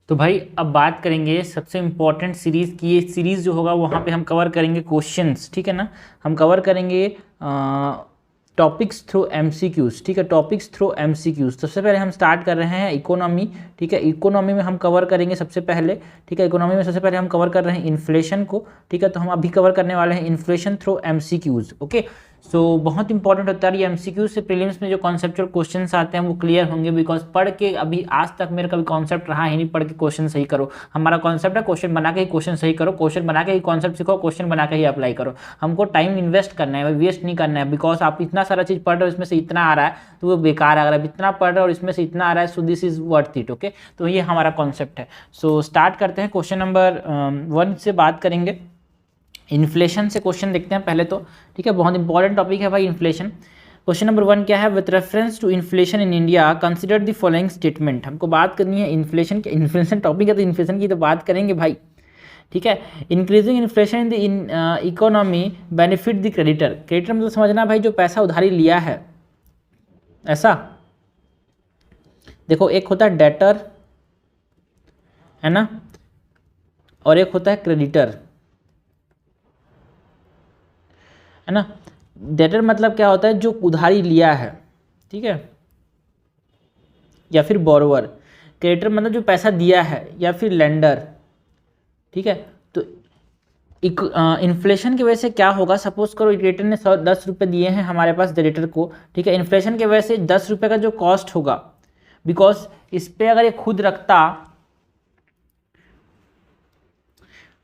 तो भाई अब बात करेंगे सबसे इम्पोर्टेंट सीरीज़ की। ये सीरीज़ जो होगा वहाँ पे हम कवर करेंगे क्वेश्चंस, ठीक है ना। हम कवर करेंगे टॉपिक्स थ्रू एमसीक्यूज, ठीक है, टॉपिक्स थ्रू एमसीक्यूज। सबसे पहले हम स्टार्ट कर रहे हैं इकोनॉमी, ठीक है। इकोनॉमी में हम कवर करेंगे सबसे पहले, ठीक है। इकोनॉमी में सबसे पहले हम कवर कर रहे हैं इन्फ्लेशन को, ठीक है। तो हम अभी कवर करने वाले हैं इन्फ्लेशन थ्रू एमसीक्यूज, ओके। सो बहुत इंपॉर्टेंट होता है ये एमसीक्यू से। प्रीलिम्स में जो कॉन्सेप्चुअल क्वेश्चंस आते हैं वो क्लियर होंगे, बिकॉज पढ़ के अभी आज तक मेरा कभी कॉन्सेप्ट रहा ही नहीं पढ़ के क्वेश्चन सही करो। हमारा कॉन्सेप्ट है क्वेश्चन बना के ही क्वेश्चन सही करो, क्वेश्चन बना के ही कॉन्सेप्ट सीखो, क्वेश्चन बना के ही अप्लाई करो। हमको टाइम इन्वेस्ट करना है, वेस्ट नहीं करना है। बिकॉज आप इतना सारा चीज़ पढ़ रहे हो, इसमें से इतना आ रहा है तो वो बेकार है। अगर आप इतना पढ़ रहे हो और इसमें से इतना आ रहा है, so this is worth it, okay. तो ये हमारा कॉन्सेप्ट है। सो स्टार्ट करते हैं। क्वेश्चन नंबर 1 से बात करेंगे। इन्फ्लेशन से क्वेश्चन देखते हैं पहले तो, ठीक है। बहुत इंपॉर्टेंट टॉपिक है भाई इन्फ्लेशन। क्वेश्चन नंबर 1 क्या है? With reference to inflation in India consider the following statement. हमको बात करनी है इन्फ्लेशन की। इन्फ्लेशन टॉपिक है तो इन्फ्लेशन की तो बात करेंगे भाई, ठीक है। Increasing inflation in the economy benefit the creditor. Creditor मतलब समझना भाई जो पैसा उधारी लिया है, ऐसा। देखो एक होता है डेटर, है ना, और एक होता है क्रेडिटर, है ना। डेटर मतलब क्या होता है? जो उधारी लिया है, ठीक है, या फिर बोरोवर। क्रेडिटर मतलब जो पैसा दिया है, या फिर लेंडर, ठीक है। तो इन्फ्लेशन की वजह से क्या होगा? सपोज करो क्रेडिटर ने 10 रुपये दिए हैं हमारे पास डेटर को, ठीक है। इन्फ्लेशन की वजह से 10 रुपये का जो कॉस्ट होगा, बिकॉज इस पर अगर ये खुद रखता,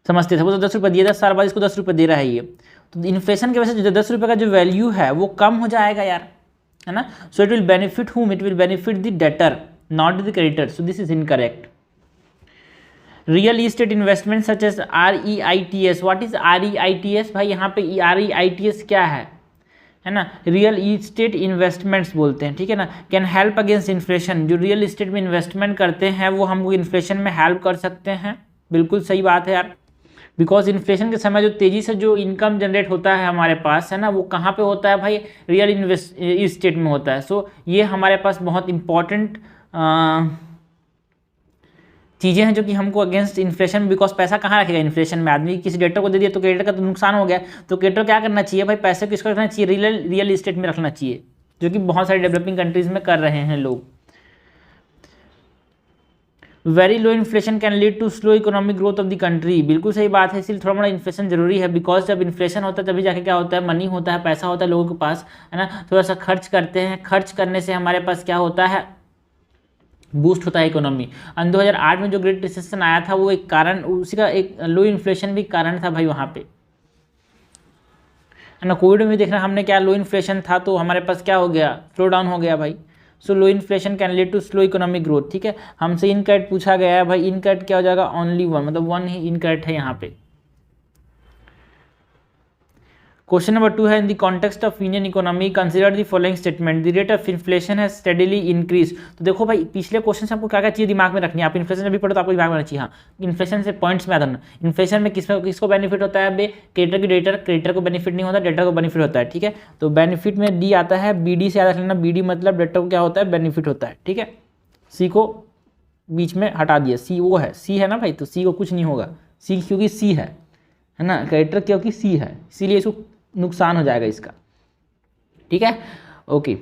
समझते थे, वो तो 10 रुपये दिए, 10 साल बाद इसको 10 रुपये दे रहा है ये, तो इन्फ्लेशन की वजह से जो 10 रुपये का जो वैल्यू है वो कम हो जाएगा यार, है ना। So it will benefit whom? It will benefit the debtor, not the creditor. So this is incorrect. Real estate investment such as REITs। What is REITs? भाई यहाँ पे REITs क्या है ना, रियल इस्टेट इन्वेस्टमेंट्स बोलते हैं, ठीक है ना। Can help against inflation. जो रियल इस्टेट में इन्वेस्टमेंट करते हैं वो हमको इन्फ्लेशन में हेल्प कर सकते हैं। बिल्कुल सही बात है यार। बिकॉज इन्फ्लेशन के समय जो तेज़ी से जो इनकम जनरेट होता है हमारे पास, है ना, वो कहाँ पे होता है भाई? रियल इस्टेट में होता है। सो ये हमारे पास बहुत इंपॉर्टेंट चीज़ें हैं जो कि हमको अगेंस्ट इन्फ्लेशन, बिकॉज पैसा कहाँ रखेगा इन्फ्लेशन में? आदमी किसी क्रेडिटर को दे दिया तो क्रेडिटर का तो नुकसान हो गया। तो क्रेडिटर क्या करना चाहिए भाई? पैसे किसको रखना चाहिए? रियल इस्टेट में रखना चाहिए, जो कि बहुत सारे डेवलपिंग कंट्रीज में कर रहे हैं लोग। Very low inflation can lead to slow economic growth of the country. बिल्कुल सही बात है, इसलिए थोड़ा मोड़ा इन्फ्लेशन जरूरी है। बिकॉज जब इन्फ्लेशन होता है तभी जाके क्या होता है? मनी होता है, पैसा होता है लोगों के पास, है ना। थोड़ा सा खर्च करते हैं, खर्च करने से हमारे पास क्या होता है? बूस्ट होता है इकोनॉमी। 2008 में जो ग्रेट रिसेशन आया था वो एक कारण, उसी का एक लो इन्फ्लेशन भी कारण था भाई वहाँ पे, है ना। कोविड में देखना हमने क्या, लो इन्फ्लेशन था तो हमारे पास क्या हो गया? स्लो डाउन हो गया भाई। So low inflation can lead to slow economic growth, ठीक है। हमसे इनकरेक्ट पूछा गया है भाई, इनकरेक्ट क्या हो जाएगा? ओनली 1, मतलब 1 ही इनकरेक्ट है यहाँ पे। क्वेश्चन नंबर 2 है, in the context of Indian economy consider the following statement. The rate of inflation has steadily increase. तो देखो भाई पिछले क्वेश्चन से आपको क्या क्या चीज़ दिमाग में रखनी है। आप इन्फ्लेशन भी पढ़ो तो आपको दिमाग में रखना चाहिए। हाँ, इन्फ्लेशन से पॉइंट्स में आता है। इन्फ्लेशन में किसको बेनिफिट होता है? बे क्रेडिटर की क्रेडिटर को बेनिफिट नहीं होता, डेटर को बेनिफिट होता है, ठीक है। तो बेनिफिट में डी आता है, BD से याद रखना। BD मतलब डेटर को क्या होता है? बेनिफिट होता है, ठीक है। सी को बीच में हटा दिया, सी वो है, सी है ना भाई, तो सी को कुछ नहीं होगा। सी क्योंकि सी है ना, क्रेडिटर क्योंकि सी है, इसीलिए इसको नुकसान हो जाएगा इसका, ठीक है, ओके।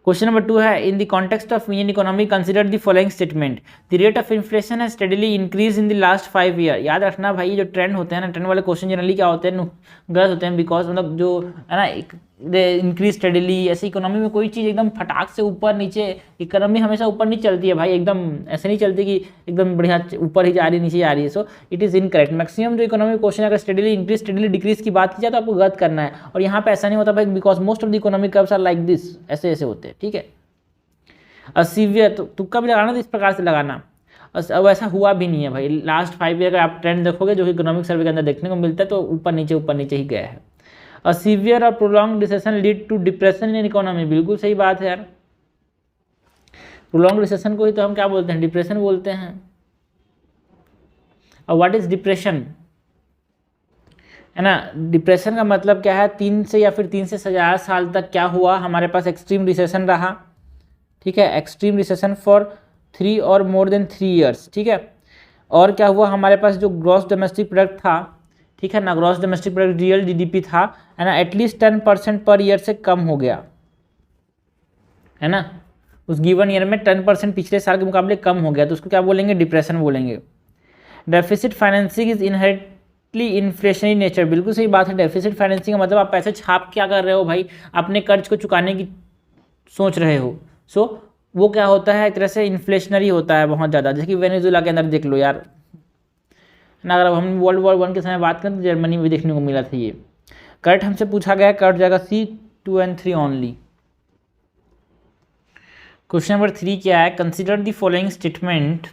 क्वेश्चन नंबर 2 है, in the context of Indian economy consider the following statement. The rate of inflation है steadily increase in the last 5 year. याद रखना भाई, जो ट्रेंड होते हैं ना, ट्रेंड वाले क्वेश्चन जनरली क्या होते हैं? गलत होते हैं। बिकॉज मतलब जो है ना, इंक्रीज स्टेडीली, ऐसे इकोनॉमी में कोई चीज़ एकदम फटाक से ऊपर नीचे, इकोनॉमी हमेशा ऊपर नहीं चलती है भाई, एकदम ऐसे नहीं चलती कि एकदम बढ़िया ऊपर ही जा रही नीचे जा रही है। So it is incorrect. Maximum जो इकोनॉमिक क्वेश्चन अगर स्टेडीली इंक्रीज स्टेडीली डिक्रीज की बात की जाए तो आपको गलत करना है, और यहाँ पे ऐसा नहीं होता भाई, because most of the economic curves are like this, ऐसे ऐसे होते हैं, ठीक है। सीवियर तो तुक्का भी लगाना तो इस प्रकार से लगाना। अब ऐसा हुआ भी नहीं है भाई। लास्ट 5 ईयर का आप ट्रेंड देखोगे जो कि इकोनॉमिक सर्वे के अंदर देखने को मिलता है, तो ऊपर नीचे ही गया है। अ सीवियर और prolong recession lead to depression in economy. बिल्कुल सही बात है यार। प्रोलॉन्ग रिसेशन को ही तो हम क्या बोलते हैं? डिप्रेशन बोलते हैं। और व्हाट इज डिप्रेशन, है ना। डिप्रेशन का मतलब क्या है? 3 से या फिर 3 से ज़्यादा साल तक क्या हुआ? हमारे पास एक्सट्रीम रिसेशन रहा, ठीक है। एक्सट्रीम रिसेशन फॉर 3 और मोर देन 3 ईयर्स, ठीक है। और क्या हुआ, हमारे पास जो ग्रॉस डोमेस्टिक प्रोडक्ट था, ठीक है ना, gross domestic product real GDP था, है ना, एटलीस्ट 10% पर ईयर से कम हो गया, है ना, उस गिवन ईयर में 10% पिछले साल के मुकाबले कम हो गया, तो उसको क्या बोलेंगे, डिप्रेशन बोलेंगे। Deficit financing is inherently inflationary nature, बिल्कुल सही बात है। डेफिसिट फाइनेंसिंग का मतलब आप पैसे छाप क्या कर रहे हो भाई, अपने कर्ज को चुकाने की सोच रहे हो, सो वो क्या होता है, एक तरह से इन्फ्लेशनरी होता है बहुत ज़्यादा। जैसे कि वेनेजुएला के अंदर देख लो यार ना, अगर हम वर्ल्ड वॉर 1 के समय बात करें तो जर्मनी में देखने को मिला था ये। करेक्ट हमसे पूछा गया, करेक्ट जाएगा C, 2 and 3 only. Question number 3 क्या है, consider the following statement.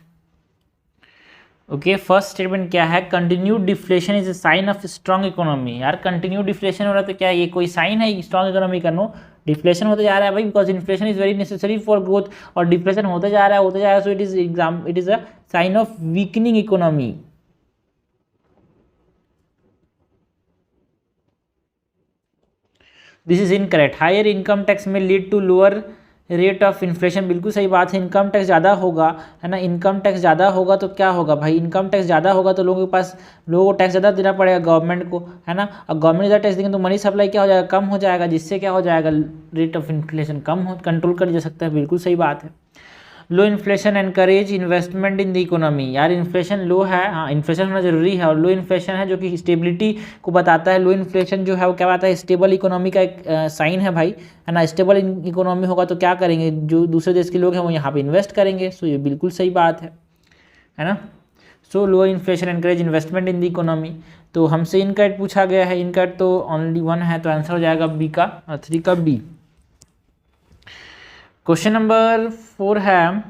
Okay, first statement क्या है, continued deflation is a sign of strong economy. यार कंटिन्यूड डिफ्लेशन हो रहा है तो क्या ये कोई साइन है स्ट्रॉन्ग इकोनॉमी का? नो, डिफ्लेशन होता जा रहा है भाई, because inflation is very necessary for growth, और डिफ्लेशन होता जा रहा है, so it is a sign of weakening economy. This is incorrect. Higher income tax may lead to lower rate of inflation, बिल्कुल सही बात है। इनकम टैक्स ज़्यादा होगा, है ना, इनकम टैक्स ज़्यादा होगा तो क्या होगा भाई, इनकम टैक्स ज़्यादा होगा तो लोगों को टैक्स ज़्यादा देना पड़ेगा गवर्नमेंट को, है ना, और गवर्नमेंट ज़्यादा टैक्स देंगे तो मनी सप्लाई क्या हो जाएगा, कम हो जाएगा, जिससे क्या हो जाएगा, रेट ऑफ इन्फ्लेशन कंट्रोल कर जा सकता है, बिल्कुल सही बात है। Low inflation encourage investment in the economy. यार इन्फ्लेशन लो है, हाँ इन्फ्लेशन होना जरूरी है, और लो इन्फ्लेशन है जो कि स्टेबिलिटी को बताता है। लो इन्फ्लेशन जो है वो क्या बताता है, स्टेबल इकोनॉमी का एक साइन है भाई, है ना। स्टेबल इकोनॉमी होगा तो क्या करेंगे, जो दूसरे देश के लोग हैं वो यहाँ पे इन्वेस्ट करेंगे, सो ये बिल्कुल सही बात है ना। So low inflation encourage investment in the economy. तो हमसे इनकरेक्ट पूछा गया है, इनकरेक्ट तो ओनली 1 है, तो आंसर हो जाएगा बी का, 3 का बी। क्वेश्चन नंबर 4 है,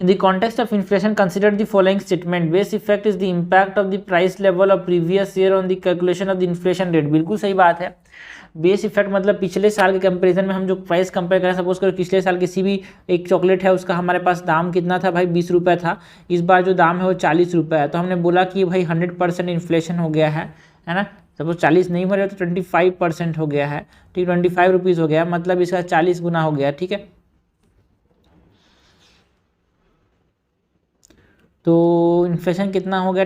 in the context of inflation consider the following statement, base effect is the impact of the price level of previous year on the calculation of the inflation rate। बिल्कुल सही बात है। Base effect मतलब पिछले साल के comparison में हम जो प्राइस कंपेयर करें, सपोज करो पिछले साल किसी भी एक चॉकलेट है उसका हमारे पास दाम कितना था भाई, 20 रुपये था, इस बार जो दाम है वो 40 रुपये है, तो हमने बोला कि भाई 100% इन्फ्लेशन हो गया है ना। सपोज 40 नहीं हो रहा तो 25% हो गया है, ठीक, 25 रुपीज़ हो गया, मतलब इसका 40 गुना हो गया, ठीक है। तो इन्फ्लेशन कितना हो गया,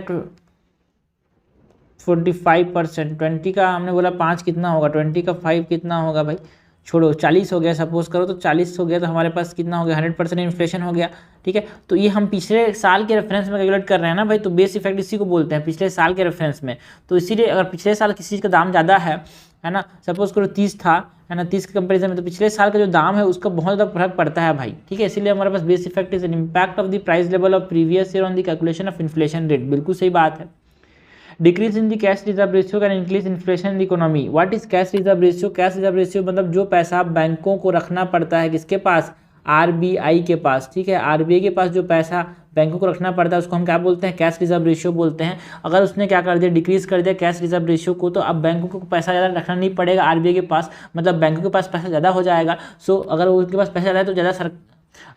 45%। 20 का हमने बोला 5 कितना होगा, 20 का 5 कितना होगा भाई, छोड़ो 40 हो गया, सपोज करो तो 40 हो गया, तो हमारे पास कितना हो गया, 100% इन्फ्लेशन हो गया, ठीक है। तो ये हम पिछले साल के रेफरेंस में कैलकुलेट कर रहे हैं ना भाई, तो बेस इफेक्ट इसी को बोलते हैं, पिछले साल के रेफरेंस में। तो इसीलिए अगर पिछले साल किसी चीज़ का दाम ज़्यादा है ना, सपोज करो 30 था, है ना, 30 के कंपेरिजन में, तो पिछले साल का जो दाम है उसका बहुत ज़्यादा फर्क पड़ता है भाई, ठीक है। इसीलिए हमारे पास base effect is an impact of the price level of previous year on the calculation of inflation rate, बिल्कुल सही बात है। Decrease in the cash reserve ratio can increase inflation in the economy. What is cash reserve ratio? Cash reserve ratio मतलब जो पैसा बैंकों को रखना पड़ता है, किसके पास, आरबीआई के पास, ठीक है। आरबीआई के पास जो पैसा बैंकों को रखना पड़ता है उसको हम क्या बोलते हैं, कैश रिजर्व रेशियो बोलते हैं। अगर उसने क्या कर दिया, डिक्रीज कर दिया कैश रिजर्व रेशियो को, तो अब बैंकों को पैसा ज़्यादा रखना नहीं पड़ेगा आरबीआई के पास, मतलब बैंकों के पास पैसा ज़्यादा हो जाएगा। सो अगर उनके पास पैसा ज़्यादा है तो ज़्यादा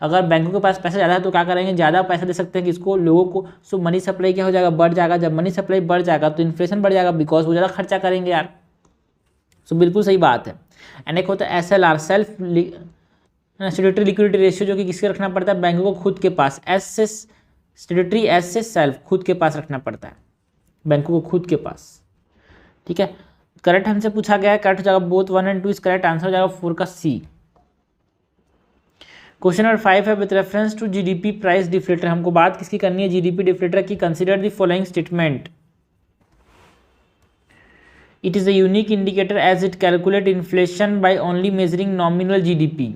अगर बैंकों के पास पैसा ज़्यादा है तो क्या करेंगे, ज़्यादा पैसा दे सकते हैं किसको, लोगों को। सो मनी सप्लाई क्या हो जाएगा, बढ़ जाएगा। जब मनी सप्लाई बढ़ जाएगा तो इन्फ्लेशन बढ़ जाएगा, बिकॉज वो ज़्यादा खर्चा करेंगे यार। सो बिल्कुल सही बात है। एंड एक होता है SLR, self statutory liquidity ratio, जो कि किसके रखना पड़ता है, बैंकों को खुद के पास। स्टेट्यूटरी एस सेल्फ, खुद के पास रखना पड़ता है बैंकों को खुद के पास, ठीक है। करेक्ट हमसे पूछा गया है, करेक्ट हो जाएगा both 1 and 2 is correct, answer हो जाएगा 4 का C। क्वेश्चन नंबर 5 है, with reference to GDP price deflator. हमको बात किसकी करनी है, जीडीपी डिफ्लेटर की। Consider the following statement, it is a unique indicator as it calculate inflation by only measuring nominal GDP.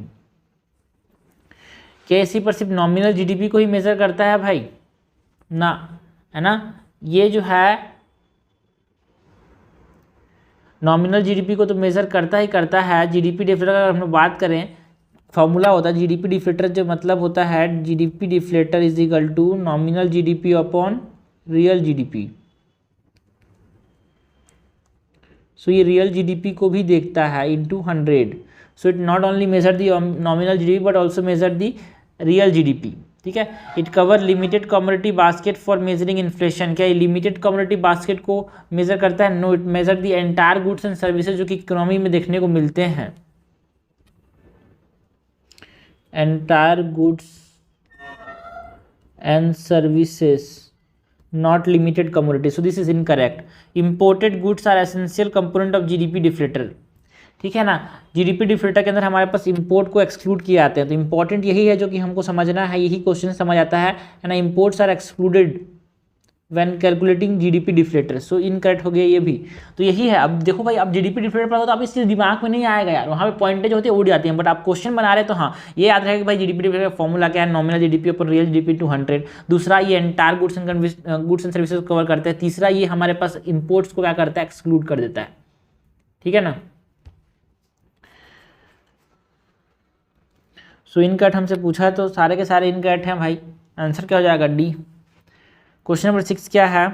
क्या इसी पर सिर्फ नॉमिनल जीडीपी को ही मेजर करता है भाई, ना, है ना। ये जो है नॉमिनल जीडीपी को तो मेजर करता ही करता है। जीडीपी डिफ्लेटर अगर हम लोग बात करें, फॉर्मूला होता है जीडीपी डिफ्लेटर, जो मतलब होता है GDP deflator is equal to nominal GDP upon real GDP. So ये रियल जीडीपी को भी देखता है into 100। So it not only measure the nominal GDP but also measure the real GDP, ठीक है। It cover limited commodity basket for measuring inflation. क्या ये limited commodity basket को मेजर करता है? No, it measure the entire goods and services जो कि economy में देखने को मिलते हैं। entire goods and services, not limited commodity. So this is incorrect. Imported goods are essential component of GDP deflator. ठीक है ना, जीडीपी डिफलेटर के अंदर हमारे पास इंपोर्ट को एक्सक्लूड किए जाते हैं, तो इंपॉर्टेंट यही है जो कि हमको समझना है, यही क्वेश्चन समझ आता है ना, imports are excluded when calculating GDP deflator. So incorrect हो गया ये भी। तो यही है। अब देखो भाई, अब जीडीपी डिफलेटर पढ़ा तो आप इस चीज़ दिमाग में नहीं आएगा यार, वहाँ पे पॉइंटेज होती है उड़ जाती हैं, बट आप क्वेश्चन बना रहे तो हाँ ये याद रहेगा कि भाई जीडीपी डिफलेटर का फॉर्मूला क्या है, nominal GDP upon real GDP to 100। दूसरा ये एंटायर गुड्स एंड सर्विसेज को कवर करता है। तीसरा ये हमारे पास इंपोर्ट्स को क्या करता है, एक्सक्लूड कर देता है। ठीक है ना। सो इनकट हमसे पूछा तो सारे के सारे इनकट हैं भाई। आंसर क्या हो जाएगा, डी। क्वेश्चन नंबर 6 क्या है,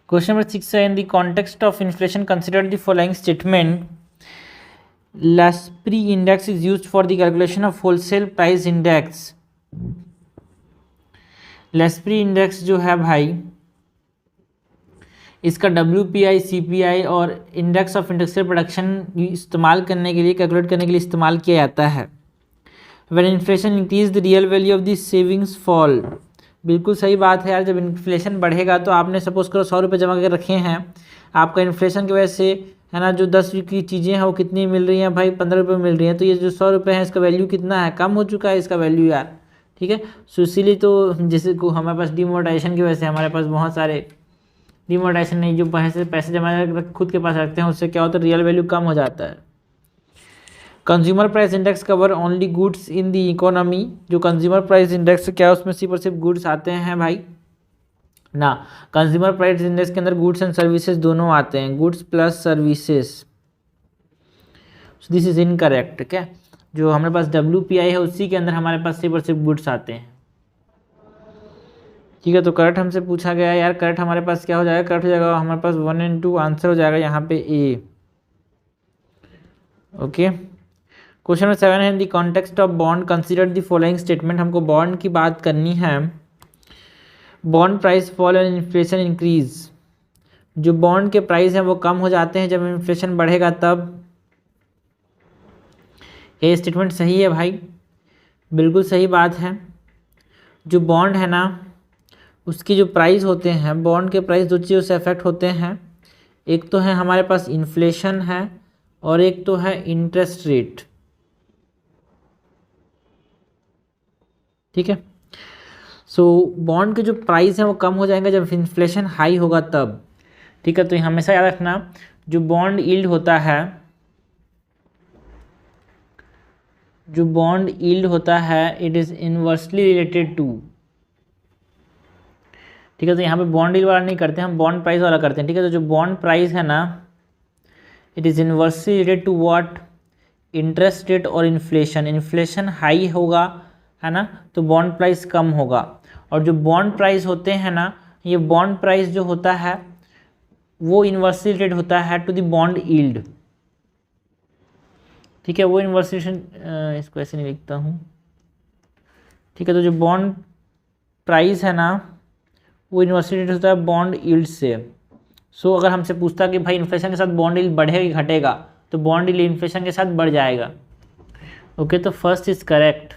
क्वेश्चन नंबर 6 है, in the context of inflation consider the following statement. Laspeyres index is used for the calculation of wholesale price index. Laspeyres index जो है भाई, इसका WPI, CPI और इंडेक्स ऑफ इंडस्ट्रियल प्रोडक्शन इस्तेमाल करने के लिए, कैलकुलेट करने के लिए इस्तेमाल किया जाता है। When inflation increase the real value of the savings fall. बिल्कुल सही बात है यार, जब इन्फ्लेशन बढ़ेगा तो आपने सपोज करो 100 रुपये जमा करके रखे हैं, आपका इन्फ्लेशन की वजह से है ना, जो 10 की चीज़ें हैं वो कितनी मिल रही हैं भाई, 15 रुपये मिल रही हैं, तो ये जो 100 रुपये है इसका वैल्यू कितना है, कम हो चुका है इसका वैल्यू यार। ठीक है, सो इसीलिए तो जैसे को हमारे पास डिमोनेटाइजेशन की वजह से हमारे पास बहुत सारे, डिमोनेटाइजेशन नहीं, जो पैसे जमा खुद के पास रखते हैं उससे क्या होता है, रियल वैल्यू कम हो जाता है। Consumer price index cover only goods in the economy. जो कंज्यूमर प्राइस इंडेक्स क्या है, उसमें सिर्फ और सिर्फ गुड्स आते हैं भाई ना। कंज्यूमर प्राइस इंडेक्स के अंदर गुड्स एंड सर्विसेज दोनों आते हैं, goods plus services. This is incorrect. ठीक है, जो हमारे पास WPI है उसी के अंदर हमारे पास सिर्फ और सिर्फ गुड्स आते हैं। ठीक है, तो करेक्ट हमसे पूछा गया यार, करेक्ट हमारे पास क्या हो जाएगा, करेक्ट हो जाएगा हमारे पास 1 and 2 आंसर हो जाएगा यहाँ पे A। ओके, क्वेश्चन नंबर 7 है, in the context of bond consider the following statement. हमको बॉन्ड की बात करनी है। Bond price fall and inflation increase. जो बॉन्ड के प्राइस हैं वो कम हो जाते हैं जब इन्फ्लेशन बढ़ेगा तब। ये स्टेटमेंट सही है भाई, बिल्कुल सही बात है। जो बॉन्ड है ना, उसकी जो प्राइस होते हैं, बॉन्ड के प्राइस दो चीज़ों से अफेक्ट होते हैं। एक तो है हमारे पास इन्फ्लेशन है और एक तो है इंटरेस्ट रेट। ठीक है, सो बॉन्ड के जो प्राइस हैं वो कम हो जाएंगे जब इन्फ्लेशन हाई होगा तब। ठीक है, तो हमेशा याद रखना, जो बॉन्ड यील्ड होता है, जो बॉन्ड यील्ड होता है, it is inversely related to. ठीक है, तो यहाँ पे बॉन्ड यील्ड वाला नहीं करते, हम बॉन्ड प्राइस वाला करते हैं। ठीक है, तो जो बॉन्ड प्राइस है ना, it is inversely related to what, interest rate और इन्फ्लेशन। इन्फ्लेशन हाई होगा है ना, तो बॉन्ड प्राइस कम होगा। और जो बॉन्ड प्राइस होते हैं ना, ये बॉन्ड प्राइस जो होता है वो इनवर्सली रिलेटेड होता है टू द बॉन्ड यील्ड। ठीक है, वो इनवर्सली, इसको ऐसे नहीं लिखता हूँ। ठीक है, तो जो बॉन्ड प्राइस है ना, वो इनवर्सली रिलेटेड होता है बॉन्ड यील्ड से। सो अगर हमसे पूछता कि भाई इन्फ्लेशन के साथ बॉन्ड यील्ड बढ़ेगा कि घटेगा, तो बॉन्ड यील्ड इन्फ्लेशन के साथ बढ़ जाएगा। ओके, तो first is correct.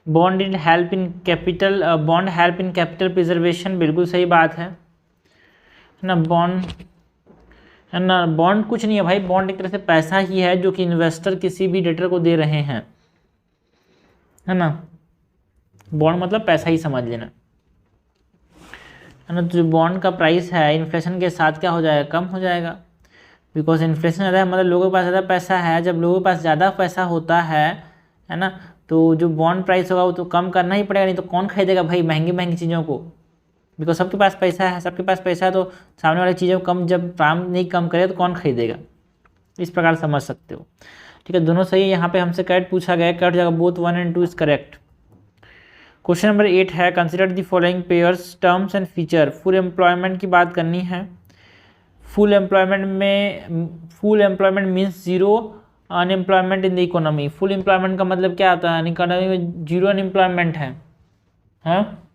Bond yield help in capital, bond help in capital preservation, बिल्कुल सही बात है ना। बॉन्ड है ना, बॉन्ड कुछ नहीं है भाई, बॉन्ड एक तरह से पैसा ही है जो कि इन्वेस्टर किसी भी डेटर को दे रहे हैं, है ना। बॉन्ड मतलब पैसा ही समझ लेना, है ना। तो जो बॉन्ड का प्राइस है इन्फ्लेशन के साथ क्या हो जाएगा, कम हो जाएगा, बिकॉज इन्फ्लेशन ज़्यादा है, मतलब लोगों के पास ज़्यादा पैसा है। जब लोगों के पास ज़्यादा पैसा होता है ना, तो जो बॉन्ड प्राइस होगा वो तो कम करना ही पड़ेगा, नहीं तो कौन खरीदेगा भाई महंगी महंगी चीज़ों को। बिकॉज सबके पास पैसा है, सबके पास पैसा है, तो सामने वाली चीज़ें कम, जब दाम नहीं कम करे तो कौन खरीदेगा। इस प्रकार समझ सकते हो। ठीक है, दोनों सही है। यहाँ पे हमसे करेक्ट पूछा गया, करेक्ट जगह both 1 and 2 is correct. Question number 8 है, consider the following pairs terms and feature. Full employment की बात करनी है। फुल एम्प्लॉयमेंट में, full employment means zero unemployment in the economy. Full employment का मतलब क्या होता है, इकोनॉमी में जीरो अनएम्प्लॉयमेंट है। हाँ,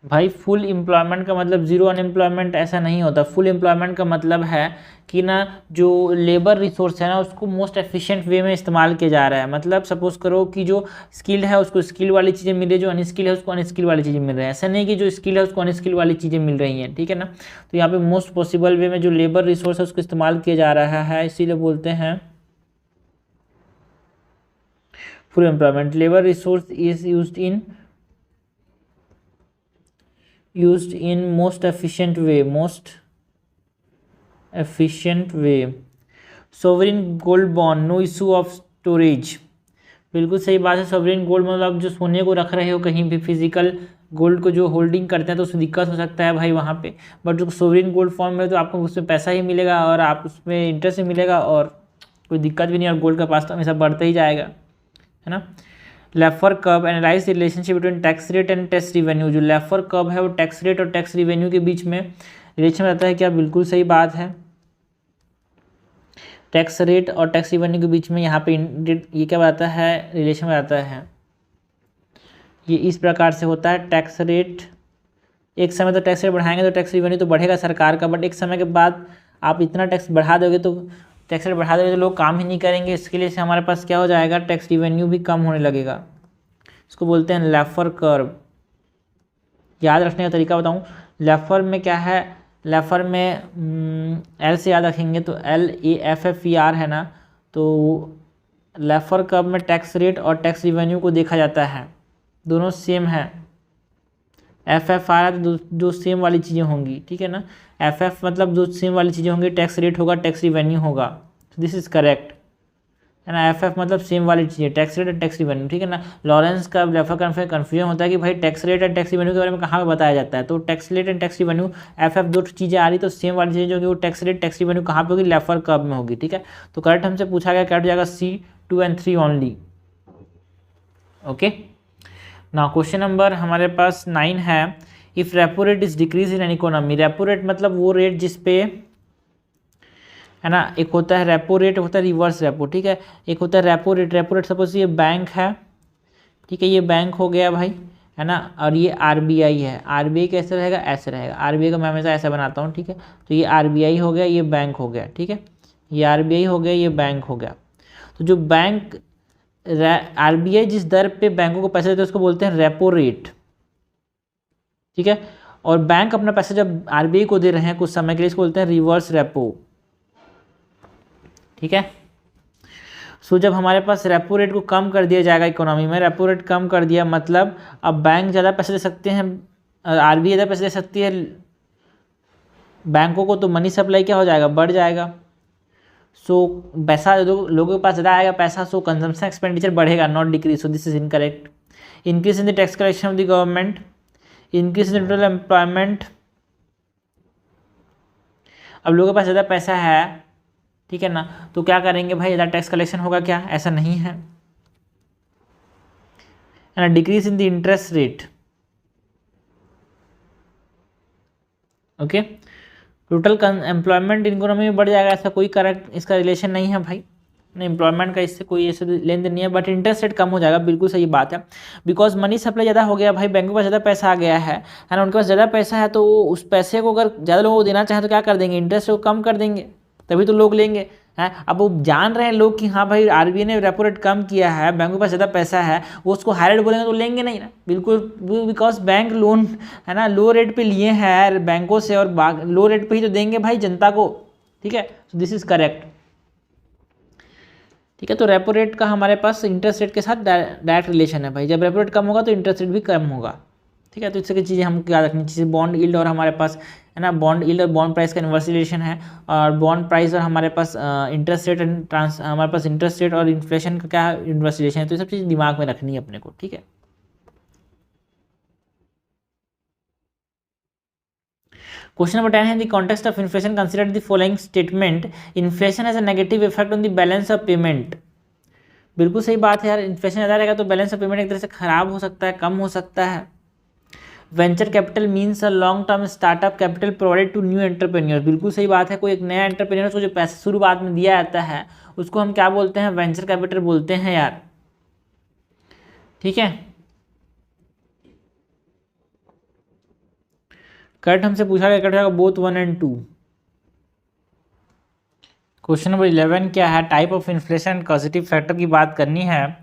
भाई फुल एम्प्लॉयमेंट का मतलब जीरो अनएम्प्लॉयमेंट ऐसा नहीं होता। फुल एम्प्लॉयमेंट का मतलब है कि ना जो लेबर रिसोर्स है ना उसको मोस्ट एफिशिएंट वे में इस्तेमाल किया जा रहा है। मतलब सपोज करो कि जो स्किल्ड है उसको स्किल वाली चीज़ें मिल रही है, जो अनस्किल है उसको अनस्किल वाली चीज़ें मिल रही है। ऐसा नहीं कि जो स्किल है उसको अनस्किल वाली चीज़ें मिल रही हैं, ठीक है ना। तो यहाँ पे मोस्ट पॉसिबल वे में जो लेबर रिसोर्स है उसको इस्तेमाल किया जा रहा है, इसीलिए बोलते हैं full employment. Labour resource is used in most efficient way। Sovereign gold bond, no issue of storage. बिल्कुल सही बात है। सोवरिन गोल्ड मतलब आप जो सोने को रख रहे हो कहीं भी, फिजिकल गोल्ड को जो होल्डिंग करते हैं तो उसमें दिक्कत हो सकता है भाई वहाँ पे। बट जो सोवरिन गोल्ड फॉर्म में तो आपको उसमें पैसा ही मिलेगा और आप उसमें इंटरेस्ट ही मिलेगा और कोई दिक्कत भी नहीं, और गोल्ड का पास तो हमेशा बढ़ता ही जाएगा, है ना। Laffer curve analyse the relationship between tax rate and tax revenue. जो लेफर कर्व है वो टैक्स रेट और टैक्स रिवेन्यू के बीच में रिलेशन रहता है क्या? बिल्कुल सही बात है। टैक्स रेट और टैक्स रिवेन्यू के बीच में यहाँ पे ये क्या बताता है? रिलेशन बताता है। ये इस प्रकार से होता है। टैक्स रेट, एक समय तो टैक्स रेट बढ़ाएंगे तो टैक्स रिवेन्यू तो बढ़ेगा सरकार का, बट एक समय के बाद आप इतना टैक्स बढ़ा दोगे तो टैक्स रेट बढ़ा दोगे तो लोग काम ही नहीं करेंगे। इसके लिए से हमारे पास क्या हो जाएगा? टैक्स रिवेन्यू भी कम होने लगेगा। इसको बोलते हैं लेफर कर्व। याद रखने का तरीका बताऊं, लेफर में क्या है? लेफर में एल से याद रखेंगे तो LAFFER है ना, तो लेफर कर्व में टैक्स रेट और टैक्स रिवेन्यू को देखा जाता है, दोनों सेम है। FFR है तो जो सेम वाली चीज़ें होंगी, ठीक है ना। FF मतलब जो सेम वाली चीज़ें होंगी, टैक्स रेट होगा, टैक्स रिवेन्यू होगा, दिस इज करेक्ट, है ना। FF मतलब सेम वाली चीज़ें, टैक्स रेट और टैक्स रिवेन्यू, ठीक है ना। लॉरेंस का लेफर कर्व में कन्फ्यूजन होता है कि भाई टैक्स रेट और टैक्स रिवेन्यू के बारे में कहाँ पे बताया जाता है, तो tax rate and tax revenue FF दो चीज़ें आ रही तो सेम वाली चीज़ें जो होगी वो टैक्स रेट टैक्स रिवेन्यू कहाँ पे होगी? लेफर कर्व में होगी, ठीक है। तो करेक्ट हमसे पूछा गया, करेक्ट जाएगा C, 2 and 3 ओनली। ओके, ना क्वेश्चन नंबर हमारे पास 9 है। If repo rate is decrease in an economy. Repo rate मतलब वो रेट जिसपे, है ना, एक होता है रेपो रेट, होता है रिवर्स रेपो, ठीक है। एक होता है repo rate. Repo rate suppose ये बैंक है, ठीक है, ये बैंक हो गया भाई, है ना, और ये RBI है। RBI कैसे रहेगा? ऐसे रहेगा। RBI का मैं हमेशा ऐसा बनाता हूँ, ठीक है। तो ये RBI हो गया, ये बैंक हो गया, ठीक है। ये RBI हो गया, ये बैंक हो गया। तो जो बैंक RBI जिस दर पे बैंकों को पैसे देते हैं उसको बोलते हैं रेपो रेट, ठीक है। और बैंक अपना पैसा जब RBI को दे रहे हैं कुछ समय के लिए, इसको बोलते हैं रिवर्स रेपो, ठीक है। सो जब हमारे पास रेपो रेट को कम कर दिया जाएगा इकोनॉमी में, रेपो रेट कम कर दिया मतलब अब बैंक ज़्यादा पैसे दे सकते हैं, RBI ज़्यादा पैसे दे सकती है बैंकों को, तो मनी सप्लाई क्या हो जाएगा? बढ़ जाएगा। सो पैसा लोगों के पास ज़्यादा आएगा पैसा, सो कंजम्पशन एक्सपेंडिचर बढ़ेगा, not decrease. So this is incorrect. Increase in the tax collection of the government, increase in total employment. अब लोगों के पास ज़्यादा पैसा है, ठीक है ना, तो क्या करेंगे भाई? ज़्यादा टैक्स कलेक्शन होगा क्या? ऐसा नहीं है ना। Decrease in the interest rate, okay. Total employment economy में बढ़ जाएगा, ऐसा कोई करेक्ट इसका रिलेशन नहीं है भाई, नहीं एम्प्लॉयमेंट का इससे कोई ऐसे लेन देन नहीं है। बट इंटरेस्ट रेट कम हो जाएगा, बिल्कुल सही बात है। बिकॉज मनी सप्लाई ज़्यादा हो गया भाई, बैंकों के पास ज़्यादा पैसा आ गया है ना, उनके पास ज़्यादा पैसा है तो वो उस पैसे को अगर ज़्यादा लोगों को देना चाहें तो क्या कर देंगे? इंटरेस्ट को कम कर देंगे, तभी तो लोग लेंगे, हैं। अब वो जान रहे हैं लोग कि हाँ भाई RBI ने रेपो रेट कम किया है, बैंकों के पास ज़्यादा पैसा है, वो उसको हाई रेट बोलेंगे तो लेंगे नहीं ना, बिल्कुल। बिकॉज बैंक लोन, है ना, लो रेट पे लिए हैं बैंकों से और लो रेट पे ही तो देंगे भाई जनता को, ठीक है। सो दिस इज करेक्ट, ठीक है। तो रेपो रेट का हमारे पास इंटरेस्ट रेट के साथ डायरेक्ट रिलेशन है भाई। जब रेपो रेट कम होगा तो इंटरेस्ट रेट भी कम होगा, ठीक है। तो इससे की चीज़ें हमको याद रखनी चाहिए। बॉन्ड यील्ड और हमारे पास, है ना, बॉन्ड यील्ड और बॉन्ड प्राइस का इन्वर्स रिलेशन है, और बॉन्ड प्राइस और हमारे पास इंटरेस्ट रेट एंड हमारे पास इंटरेस्ट रेट और इन्फ्लेशन का क्या इन्वर्स रिलेशन है। तो ये सब चीज़ दिमाग में रखनी है अपने को, ठीक है। क्वेश्चन नंबर 10 है the context of inflation consider the following statement. Inflation has a negative effect on the balance of payment. बिल्कुल सही बात है यार, इन्फ्लेशन ज़्यादा रहेगा तो बैलेंस ऑफ पेमेंट एक तरह से खराब हो सकता है, कम हो सकता है। Venture capital means a long term startup capital provided to new entrepreneur. बिल्कुल सही बात है। कोई एक नया एंटरप्रेन्योर को जो पैसा शुरुआत में दिया जाता है उसको हम क्या बोलते हैं? वेंचर कैपिटल बोलते हैं यार, ठीक है। करेक्ट हमसे पूछा गया, करेक्ट होगा बोथ 1 and 2। क्वेश्चन नंबर 11 क्या है, type of inflation causative factor की बात करनी है,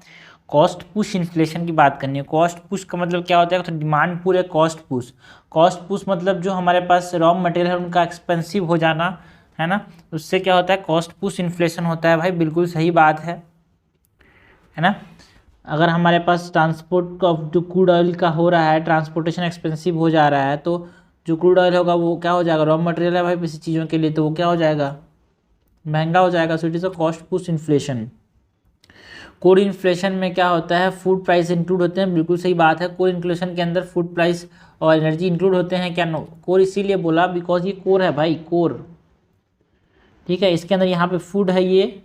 कॉस्ट पुश इन्फ्लेशन की बात करनी है। कॉस्ट पुश का मतलब क्या होता है, तो डिमांड पुल है कॉस्ट पुश। कॉस्ट पुश मतलब जो हमारे पास रॉ मटेरियल है उनका एक्सपेंसिव हो जाना, है ना, उससे क्या होता है कॉस्ट पुश इन्फ्लेशन होता है। भाई बिल्कुल सही बात है ना। अगर हमारे पास ट्रांसपोर्ट ऑफ जो क्रूड ऑयल का हो रहा है, ट्रांसपोर्टेशन एक्सपेंसिव हो जा रहा है, तो जो क्रूड ऑयल होगा वो क्या हो जाएगा, रॉ मटेरियल है भाई किसी चीज़ों के लिए, तो वो क्या हो जाएगा, महंगा हो जाएगा। सो it is a cost push inflation. Core inflation में क्या होता है, फूड प्राइस इंक्लूड होते हैं, बिल्कुल सही बात है। कोर इन्फ्लेशन के अंदर फूड प्राइस और एनर्जी इंक्लूड होते हैं क्या, नो। कोर इसीलिए बोला बिकॉज ये कोर है भाई, कोर, ठीक है। इसके अंदर यहाँ पे फूड है ये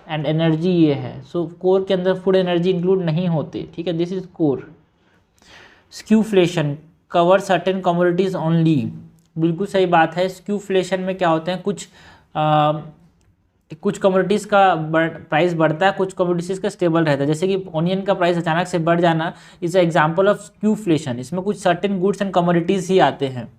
एंड एनर्जी ये है, सो कोर के अंदर फूड एनर्जी इंक्लूड नहीं होते, ठीक है, this is core. Skewflation cover certain commodities only, बिल्कुल सही बात है। स्क्यूफ्लेशन में क्या होते हैं, कुछ कमोडिटीज़ का प्राइस बढ़ता है, कुछ कमोडिटीज़ का स्टेबल रहता है। जैसे कि ऑनियन का प्राइस अचानक से बढ़ जाना इज एग्जांपल ऑफ स्क्यूफ्लेशन, इसमें कुछ सर्टेन गुड्स एंड कमोडिटीज़ ही आते हैं।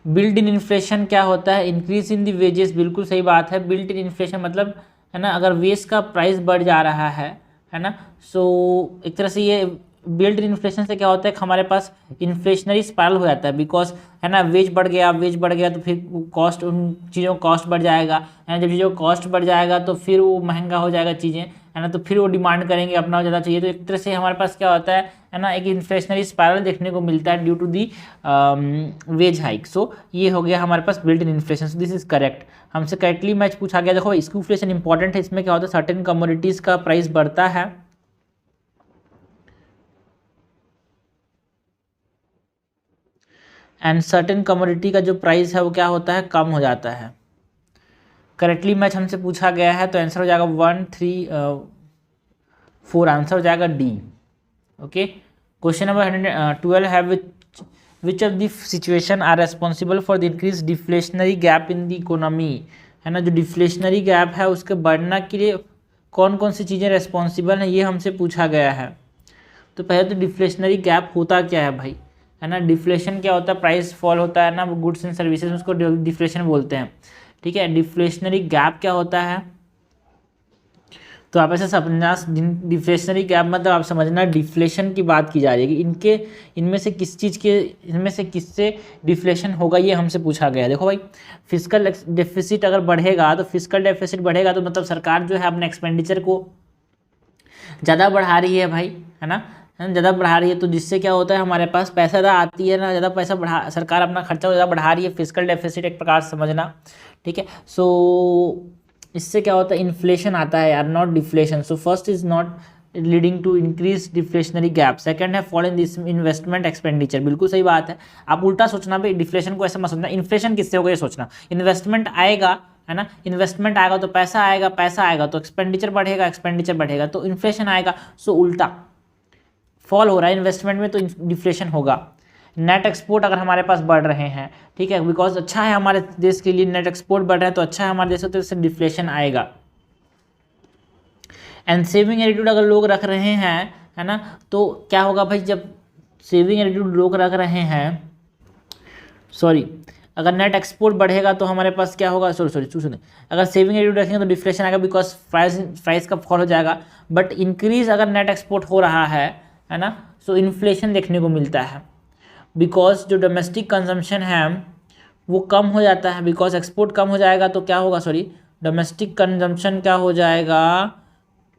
बिल्ट इन इन्फ्लेशन क्या होता है, इंक्रीज इन दी वेजेस, बिल्कुल सही बात है। बिल्ट इन इन्फ्लेशन मतलब है ना, अगर वेज का प्राइस बढ़ जा रहा है ना, सो एक तरह से ये बिल्ट इन इन्फ्लेशन से क्या होता है कि हमारे पास इन्फ्लेशनरी स्पाइरल हो जाता है, बिकॉज है ना वेज बढ़ गया तो फिर कॉस्ट, उन चीज़ों का कॉस्ट बढ़ जाएगा, है ना। जब चीज़ों का कॉस्ट बढ़ जाएगा तो फिर वो महंगा हो जाएगा चीज़ें, है ना, तो फिर वो डिमांड करेंगे अपना ज़्यादा चाहिए। तो एक तरह से हमारे पास क्या होता है ना, एक इन्फ्लेशनरी स्पाइरल देखने को मिलता है due to the wage hike. So ये हो गया हमारे पास built in inflation, this is correct. हमसे करेक्टली मैच पूछा गया। देखो स्क्यूफ्लेशन इंपॉर्टेंट है, इसमें क्या होता है सर्टेन कमोडिटीज़ का प्राइस बढ़ता है एंड सर्टेन कमोडिटी का जो प्राइस है वो क्या होता है, कम हो जाता है। करेक्टली मैच हमसे पूछा गया है, तो आंसर हो जाएगा 1, 3, 4, आंसर हो जाएगा डी। ओके, क्वेश्चन नंबर 12 है which of the situation are responsible for the increase deflationary gap in the economy, है ना। जो डिफ्लेशनरी गैप है उसके बढ़ने के लिए कौन कौन सी चीज़ें रेस्पॉन्सिबल हैं, ये हमसे पूछा गया है। तो पहले तो डिफ्लेशनरी गैप होता क्या है भाई, है ना। डिफ्लेशन क्या होता है, प्राइस फॉल होता है ना गुड्स एंड सर्विसेज, उसको डिफ्लेशन बोलते हैं, ठीक है। डिफ्लेशनरी गैप क्या होता है, तो आप ऐसे समझना, डिफ्लेशनरी गैप मतलब आप समझना डिफ्लेशन की बात की जा रही है कि इनमें से किससे डिफ्लेशन होगा, ये हमसे पूछा गया है। देखो भाई फिजिकल डेफिसिट अगर बढ़ेगा, तो फिजिकल डेफिसिट बढ़ेगा तो मतलब सरकार जो है अपने एक्सपेंडिचर को ज़्यादा बढ़ा रही है भाई, है ना, ज़्यादा बढ़ा रही है। तो जिससे क्या होता है हमारे पास पैसा ज़्यादा आती है ना, ज़्यादा पैसा बढ़ा, सरकार अपना खर्चा ज़्यादा बढ़ा रही है, फिजिकल डेफिसिट एक प्रकार से समझना, ठीक है। सो इससे क्या होता है, इन्फ्लेशन आता है यार, not deflation. So first is not leading to increase deflationary gap, second है fall in this investment expenditure, बिल्कुल सही बात है। आप उल्टा सोचना भाई, डिफ्लेशन को ऐसे मत सोचना, इन्फ्लेशन किससे होगा ये सोचना। इन्वेस्टमेंट आएगा, है ना, इन्वेस्टमेंट आएगा तो पैसा आएगा तो एक्सपेंडिचर बढ़ेगा तो इन्फ्लेशन आएगा। सो उल्टा फॉल हो रहा है इन्वेस्टमेंट में तो डिफ्लेशन होगा। नेट एक्सपोर्ट अगर हमारे पास बढ़ रहे हैं, ठीक है, बिकॉज अच्छा है हमारे देश के लिए, नेट एक्सपोर्ट बढ़ रहे हैं तो अच्छा है हमारे देश को, तो इससे डिफ्लेशन आएगा। एंड सेविंग एटीट्यूड अगर लोग रख रहे हैं, है ना, तो क्या होगा भाई, जब सेविंग एटीट्यूड लोग रख रहे हैं, अगर नेट एक्सपोर्ट बढ़ेगा तो हमारे पास क्या होगा, सुनिए, अगर सेविंग एटीट्यूड रखेंगे तो डिफ्लेशन आएगा बिकॉज प्राइस का फॉल हो जाएगा। बट इंक्रीज अगर नेट एक्सपोर्ट हो रहा है ना, सो इन्फ्लेशन देखने को मिलता है बिकॉज जो डोमेस्टिक कंजम्पशन है वो कम हो जाता है, बिकॉज एक्सपोर्ट कम हो जाएगा तो क्या होगा, डोमेस्टिक कंजम्पशन क्या हो जाएगा,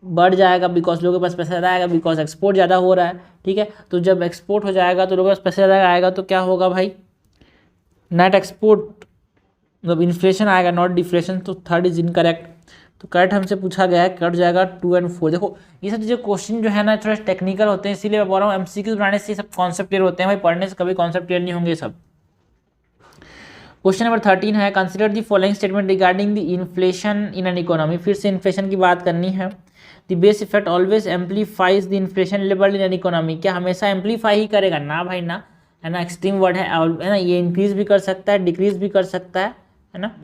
बढ़ जाएगा, बिकॉज लोगों के पास पैसा ज़्यादा आएगा, बिकॉज एक्सपोर्ट ज़्यादा हो रहा है, ठीक है। तो जब एक्सपोर्ट हो जाएगा तो लोगों के पास पैसा ज़्यादा आएगा तो क्या होगा भाई, नेट एक्सपोर्ट, मतलब इन्फ्लेशन आएगा, नॉट डिफ्लेशन। तो थर्ड इज इनकरेक्ट। तो करेक्ट हमसे पूछा गया है, कट जाएगा 2 और 4। देखो ये सब जो क्वेश्चन जो है ना थोड़ा टेक्निकल होते हैं, इसीलिए मैं बोल रहा हूँ एमसीक्यू बनाने से सब कॉन्सेप्ट क्लियर होते हैं भाई, पढ़ने से कभी कॉन्सेप्ट क्लियर नहीं होंगे सब। क्वेश्चन नंबर 13 है, consider the following statement regarding the inflation in an economy. फिर से इन्फ्लेशन की बात करनी है। The base effect always amplifies the inflation level in an economy, क्या हमेशा एम्पलीफाई ही करेगा, ना भाई ना, है ना, एक्सट्रीम वर्ड है ना, ये इंक्रीज भी कर सकता है, डिक्रीज भी कर सकता है ना।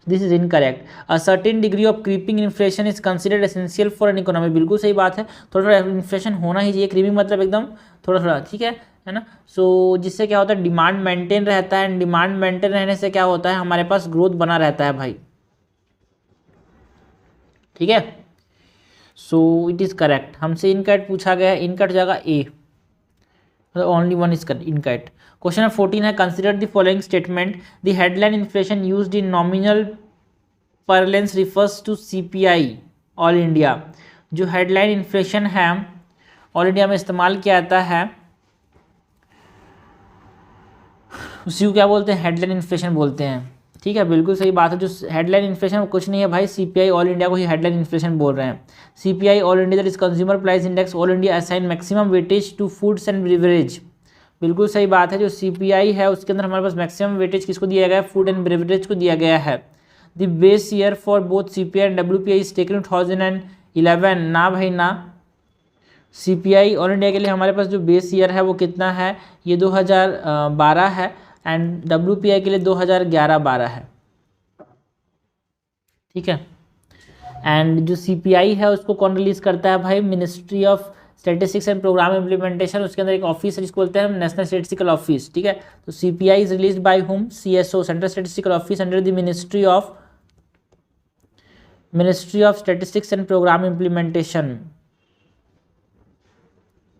This is incorrect. A certain degree of creeping inflation is considered essential for an economy, बिल्कुल सही बात है, थोड़ा थोड़ा इन्फ्लेशन होना ही चाहिए। क्रीपिंग मतलब एकदम थोड़ा थोड़ा, ठीक है, है ना। सो जिससे क्या होता है, डिमांड मेंटेन रहता है, एंड डिमांड मेंटेन रहने से क्या होता है, हमारे पास ग्रोथ बना रहता है भाई, ठीक है। So it is correct. हमसे इनकट पूछा गया है, इनकट हो जाएगा A, only one is incorrect. Question number 14 है, consider the following statement, the headline inflation used in nominal parlance refers to CPI all India. जो हेडलाइन इन्फ्लेशन है all India में इस्तेमाल किया जाता है उसी को क्या बोलते हैं, हेडलाइन इन्फ्लेशन बोलते हैं, ठीक है। बिल्कुल सही बात है। जो हेडलाइन इन्फ्लेशन कुछ नहीं है भाई, सीपीआई ऑल इंडिया को ही हेडलाइन इन्फ्लेशन बोल रहे हैं। CPI all India that is consumer price index all India assign maximum weightage to foods and beverage. बिल्कुल सही बात है। जो सीपीआई है उसके अंदर हमारे पास मैक्सिमम वेटेज किसको दिया गया है, फूड एंड ब्रिवरेज को दिया गया है। The base year for both CPI and WPI is taken 2011। ना भाई ना, सीपीआई ऑल इंडिया के लिए हमारे पास जो बेस ईयर है वो कितना है, ये 2012 है, एंड डब्ल्यूपीआई के लिए 2011-12 है, ठीक है। एंड जो सीपीआई है उसको कौन रिलीज करता है भाई, ministry of statistics and programme implementation. उसके अंदर एक ऑफिस है जिसको बोलते हैं नेशनल स्टैटिस्टिकल ऑफिस, ठीक है। तो CPI is released by whom, CSO, central statistical office under the ministry of statistics and programme implementation,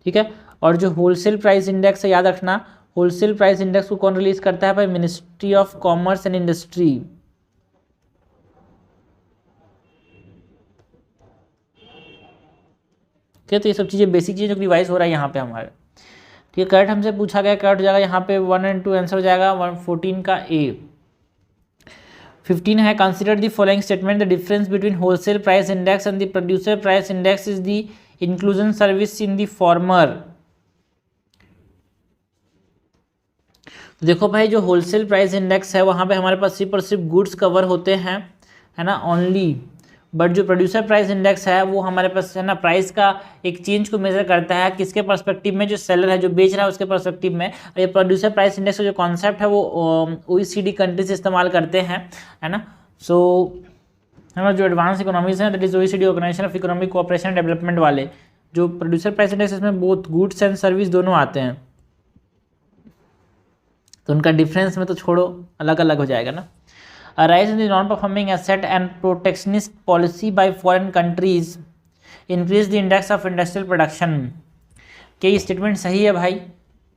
ठीक है। और जो होलसेल प्राइस इंडेक्स है, याद रखना, होलसेल प्राइस इंडेक्स को कौन रिलीज करता है भाई, ministry of commerce and industry, ठीक है। तो ये सब चीज़ें बेसिक चीज़ें जो रिवाइज हो रहा है यहाँ पे हमारे, ठीक है। करेक्ट हमसे पूछा गया, करेक्ट हो जाएगा यहाँ पे 1 और 2 आंसर हो जाएगा 14 का ए। 15 है, consider the following statement, the difference between wholesale price index and the producer price index is the inclusion service in the former. देखो भाई, जो होलसेल प्राइस इंडेक्स है वहाँ पे हमारे पास सिर्फ और सिर्फ गुड्स कवर होते हैं, है ना, ओनली। बट जो प्रोड्यूसर प्राइस इंडेक्स है वो हमारे पास है ना, प्राइस का एक चेंज को मेजर करता है, किसके पर्सपेक्टिव में, जो सेलर है जो बेच रहा है उसके पर्सपेक्टिव में। और ये प्रोड्यूसर प्राइस इंडेक्स का जो कॉन्सेप्ट है वो OECD कंट्रीज इस्तेमाल करते हैं, है ना। सो हमारे जो एडवांस इकोनॉमीज हैं, that is OECD organisation of economic cooperation and development वाले, जो प्रोड्यूसर प्राइस इंडेक्स इसमें बोथ गुड्स एंड सर्विस दोनों आते हैं, तो उनका डिफरेंस में तो छोड़ो, अलग अलग हो जाएगा ना। A rise in the non-performing asset and protectionist policy by foreign countries increase the index of industrial production। क्या ये स्टेटमेंट सही है भाई?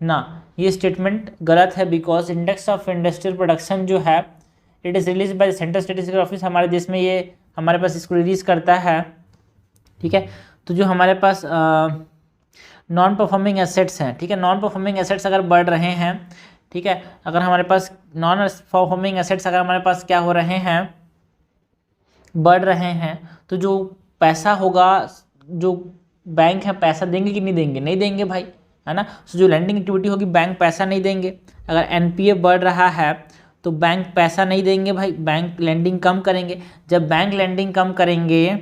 ना, ये स्टेटमेंट गलत है, because index of industrial production जो है it is release by central statistical office, हमारे देश में ये हमारे पास इसको रिलीज करता है, ठीक है। तो जो हमारे पास नॉन परफॉर्मिंग एसेट्स हैं, ठीक है, नॉन परफॉर्मिंग एसेट्स अगर बढ़ रहे हैं, ठीक है, अगर हमारे पास नॉन परफॉर्मिंग एसेट्स अगर हमारे पास क्या हो रहे हैं, बढ़ रहे हैं, तो जो पैसा होगा, जो बैंक है पैसा देंगे कि नहीं देंगे, नहीं देंगे भाई, है ना। तो जो लैंडिंग एक्टिविटी होगी बैंक पैसा नहीं देंगे। अगर एनपीए बढ़ रहा है तो बैंक पैसा नहीं देंगे भाई, बैंक लैंडिंग कम करेंगे। जब बैंक लैंडिंग कम करेंगे,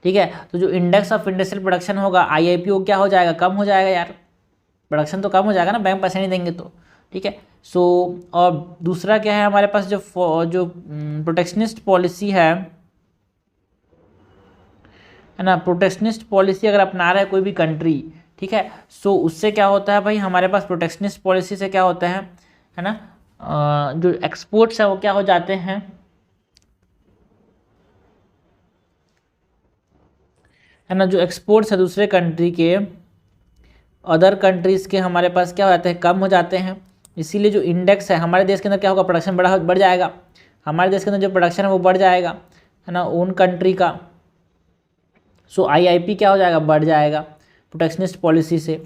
ठीक है, तो जो इंडेक्स ऑफ इंडस्ट्रियल प्रोडक्शन होगा IIPO क्या हो जाएगा, कम हो जाएगा यार, प्रोडक्शन तो कम हो जाएगा ना, बैंक पैसे नहीं देंगे तो, ठीक है। सो और दूसरा क्या है हमारे पास, जो प्रोटेक्शनिस्ट पॉलिसी है ना, प्रोटेक्शनिस्ट पॉलिसी अगर अपना रहा है कोई भी कंट्री, ठीक है, सो उससे क्या होता है भाई, हमारे पास प्रोटेक्शनिस्ट पॉलिसी से क्या होता है ना, जो एक्सपोर्ट्स है वो क्या हो जाते हैं, है ना, जो एक्सपोर्ट्स है दूसरे कंट्री के, अदर कंट्रीज़ के हमारे पास क्या हो जाते हैं, कम हो जाते हैं। इसीलिए जो इंडेक्स है हमारे देश के अंदर क्या होगा, प्रोडक्शन बढ़ जाएगा, हमारे देश के अंदर जो प्रोडक्शन है वो बढ़ जाएगा, है ना, ओन कंट्री का। सो IIP क्या हो जाएगा, बढ़ जाएगा प्रोटेक्शनिस्ट पॉलिसी से।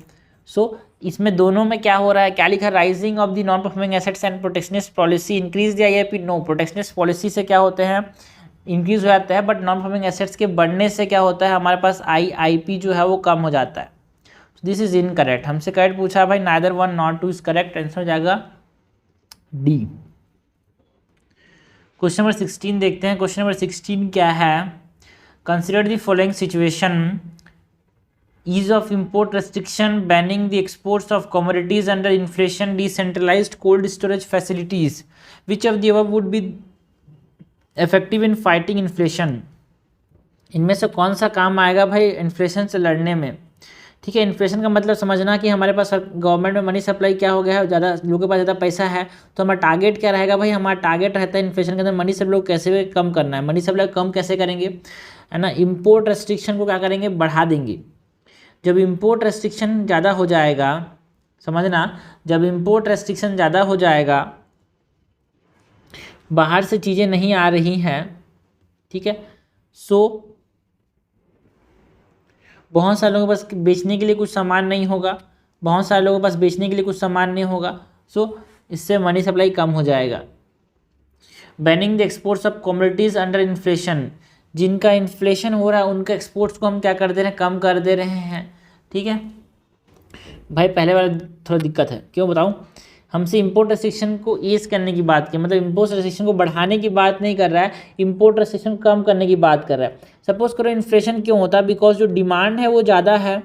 सो इसमें दोनों में क्या हो रहा है, क्या लिखा, rising of the non performing assets and protectionist policy increase the IIP। No, protectionist policy से क्या होते हैं, इंक्रीज हो जाता है, बट नॉन परफॉर्मिंग एसेट्स के बढ़ने से क्या होता है, हमारे पास IIP जो है वो कम हो जाता है। This is incorrect. हमसे करेक्ट पूछा है भाई, neither 1 not 2 is correct, answer हो जाएगा डी। क्वेश्चन नंबर 16 देखते हैं। क्वेश्चन नंबर 16 क्या है, consider the following situation, ease of import restriction, banning the exports of commodities under inflation, decentralized cold storage facilities, which of the above would be effective in fighting inflation। इनमें से कौन सा काम आएगा भाई inflation से लड़ने में, ठीक है। इन्फ्लेशन का मतलब समझना कि हमारे पास गवर्नमेंट में मनी सप्लाई क्या हो गया है, ज़्यादा लोगों के पास ज़्यादा पैसा है, तो हमारा टारगेट क्या रहेगा भाई, हमारा टारगेट रहता है इन्फ्लेशन के अंदर मनी सप्लाई कैसे कम करना है। मनी सप्लाई कम कैसे करेंगे, है ना, इम्पोर्ट रेस्ट्रिक्शन को क्या करेंगे, बढ़ा देंगे। जब इम्पोर्ट रेस्ट्रिक्शन ज़्यादा हो जाएगा, समझना, जब इम्पोर्ट रेस्ट्रिक्शन ज़्यादा हो जाएगा, बाहर से चीज़ें नहीं आ रही हैं, ठीक है, सो बहुत सारे लोगों के पास बेचने के लिए कुछ सामान नहीं होगा, बहुत सारे लोगों के पास बेचने के लिए कुछ सामान नहीं होगा, सो इससे मनी सप्लाई कम हो जाएगा। Banning the exports of commodities under inflation, जिनका इन्फ्लेशन हो रहा है उनके एक्सपोर्ट्स को हम क्या कर दे रहे हैं, कम कर दे रहे हैं, ठीक है भाई। पहले वाला थोड़ा दिक्कत है, क्यों बताऊं, हमसे इंपोर्ट रेस्ट्रिक्शन को ईज करने की बात की, मतलब इंपोर्ट रेस्ट्रिक्शन को बढ़ाने की बात नहीं कर रहा है, इंपोर्ट रेस्ट्रिक्शन कम करने की बात कर रहा है। सपोज करो इन्फ्लेशन क्यों होता है, बिकॉज जो डिमांड है वो ज़्यादा है,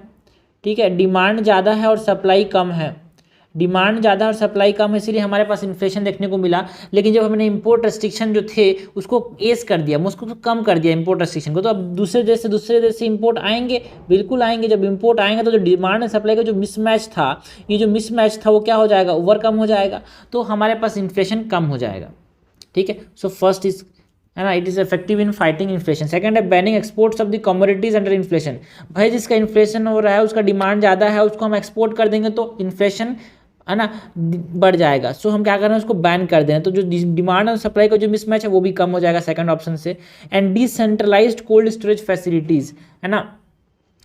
ठीक है, डिमांड ज़्यादा है और सप्लाई कम है, डिमांड ज़्यादा और सप्लाई कम है, इसीलिए हमारे पास इन्फ्लेशन देखने को मिला। लेकिन जब हमने इंपोर्ट रेस्ट्रिक्शन जो थे उसको एज कर दिया, उसको कम कर दिया इंपोर्ट रेस्ट्रिक्शन को, तो अब दूसरे देश से इंपोर्ट आएंगे, बिल्कुल आएंगे। जब इंपोर्ट आएंगे तो जो डिमांड और सप्लाई का जो मिसमैच था, ये जो मिसमैच था वो क्या हो जाएगा, ओवरकम हो जाएगा, तो हमारे पास इन्फ्लेशन कम हो जाएगा, ठीक है। सो फर्स्ट इज, है ना, it is effective in fighting inflation. Second है banning exports of the commodities under inflation, भाई जिसका इन्फ्लेशन हो रहा है उसका डिमांड ज़्यादा है, उसको हम एक्सपोर्ट कर देंगे तो इन्फ्लेशन, है ना, बढ़ जाएगा। सो हम क्या कर रहे हैं, उसको बैन कर दें, तो जो डिमांड और सप्लाई का जो मिसमैच है वो भी कम हो जाएगा सेकंड ऑप्शन से। And decentralised cold storage facilities, है ना,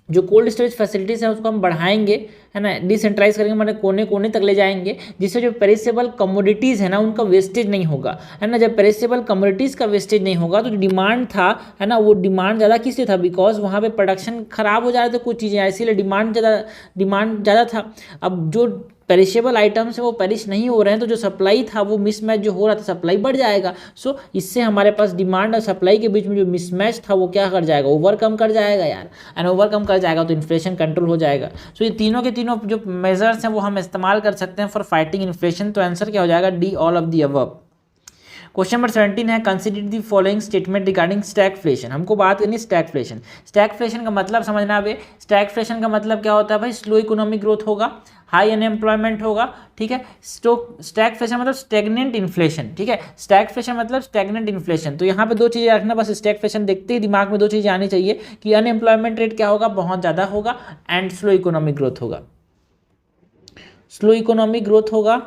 जो कोल्ड स्टोरेज फैसिलिटीज़ है उसको हम बढ़ाएंगे, है ना, डिसेंट्रलाइज करेंगे, मतलब कोने कोने तक ले जाएंगे, जिससे जो पेरिसेबल कमोडिटीज़ है ना उनका वेस्टेज नहीं होगा, है ना। जब पेरिसेबल कमोडिटीज़ का वेस्टेज नहीं होगा तो जो डिमांड था, है ना, वो डिमांड ज़्यादा किस लिए था, बिकॉज वहाँ पे प्रोडक्शन खराब हो जा रहे थे कुछ चीज़ें, इसीलिए डिमांड ज़्यादा था। अब जो पेरिशेबल आइटम्स है वो पेरिश नहीं हो रहे हैं, तो जो सप्लाई था वो मिसमैच जो हो रहा था, सप्लाई बढ़ जाएगा। सो इससे हमारे पास डिमांड और सप्लाई के बीच में जो मिसमैच था वो क्या कर जाएगा, ओवरकम कर जाएगा यार, एंड ओवरकम कर जाएगा तो इन्फ्लेशन कंट्रोल हो जाएगा। सो ये तीनों के तीनों जो मेजर्स हैं वो हम इस्तेमाल कर सकते हैं फॉर फाइटिंग इन्फ्लेशन। तो आंसर क्या हो जाएगा, D, all of the above. Question number 17 है, consider the following statement regarding stagflation. हमको बात करनी स्टैगफ्लेशन। स्टैगफ्लेशन का मतलब समझना है, स्टैगफ्लेशन का मतलब क्या होता है भाई, स्लो इकोनॉमिक ग्रोथ होगा, हाई अनएम्प्लॉयमेंट होगा, ठीक है। स्टैगफ्लेशन मतलब स्टैग्नेंट इन्फ्लेशन, ठीक है, स्टैगफ्लेशन मतलब स्टैग्नेंट इन्फ्लेशन। तो यहाँ पे दो चीज़ें रखना, बस स्टैगफ्लेशन देखते ही दिमाग में दो चीज़ें आनी चाहिए कि अनएम्प्लॉयमेंट रेट क्या होगा, बहुत ज़्यादा होगा, एंड स्लो इकोनॉमिक ग्रोथ होगा, स्लो इकोनॉमिक ग्रोथ होगा,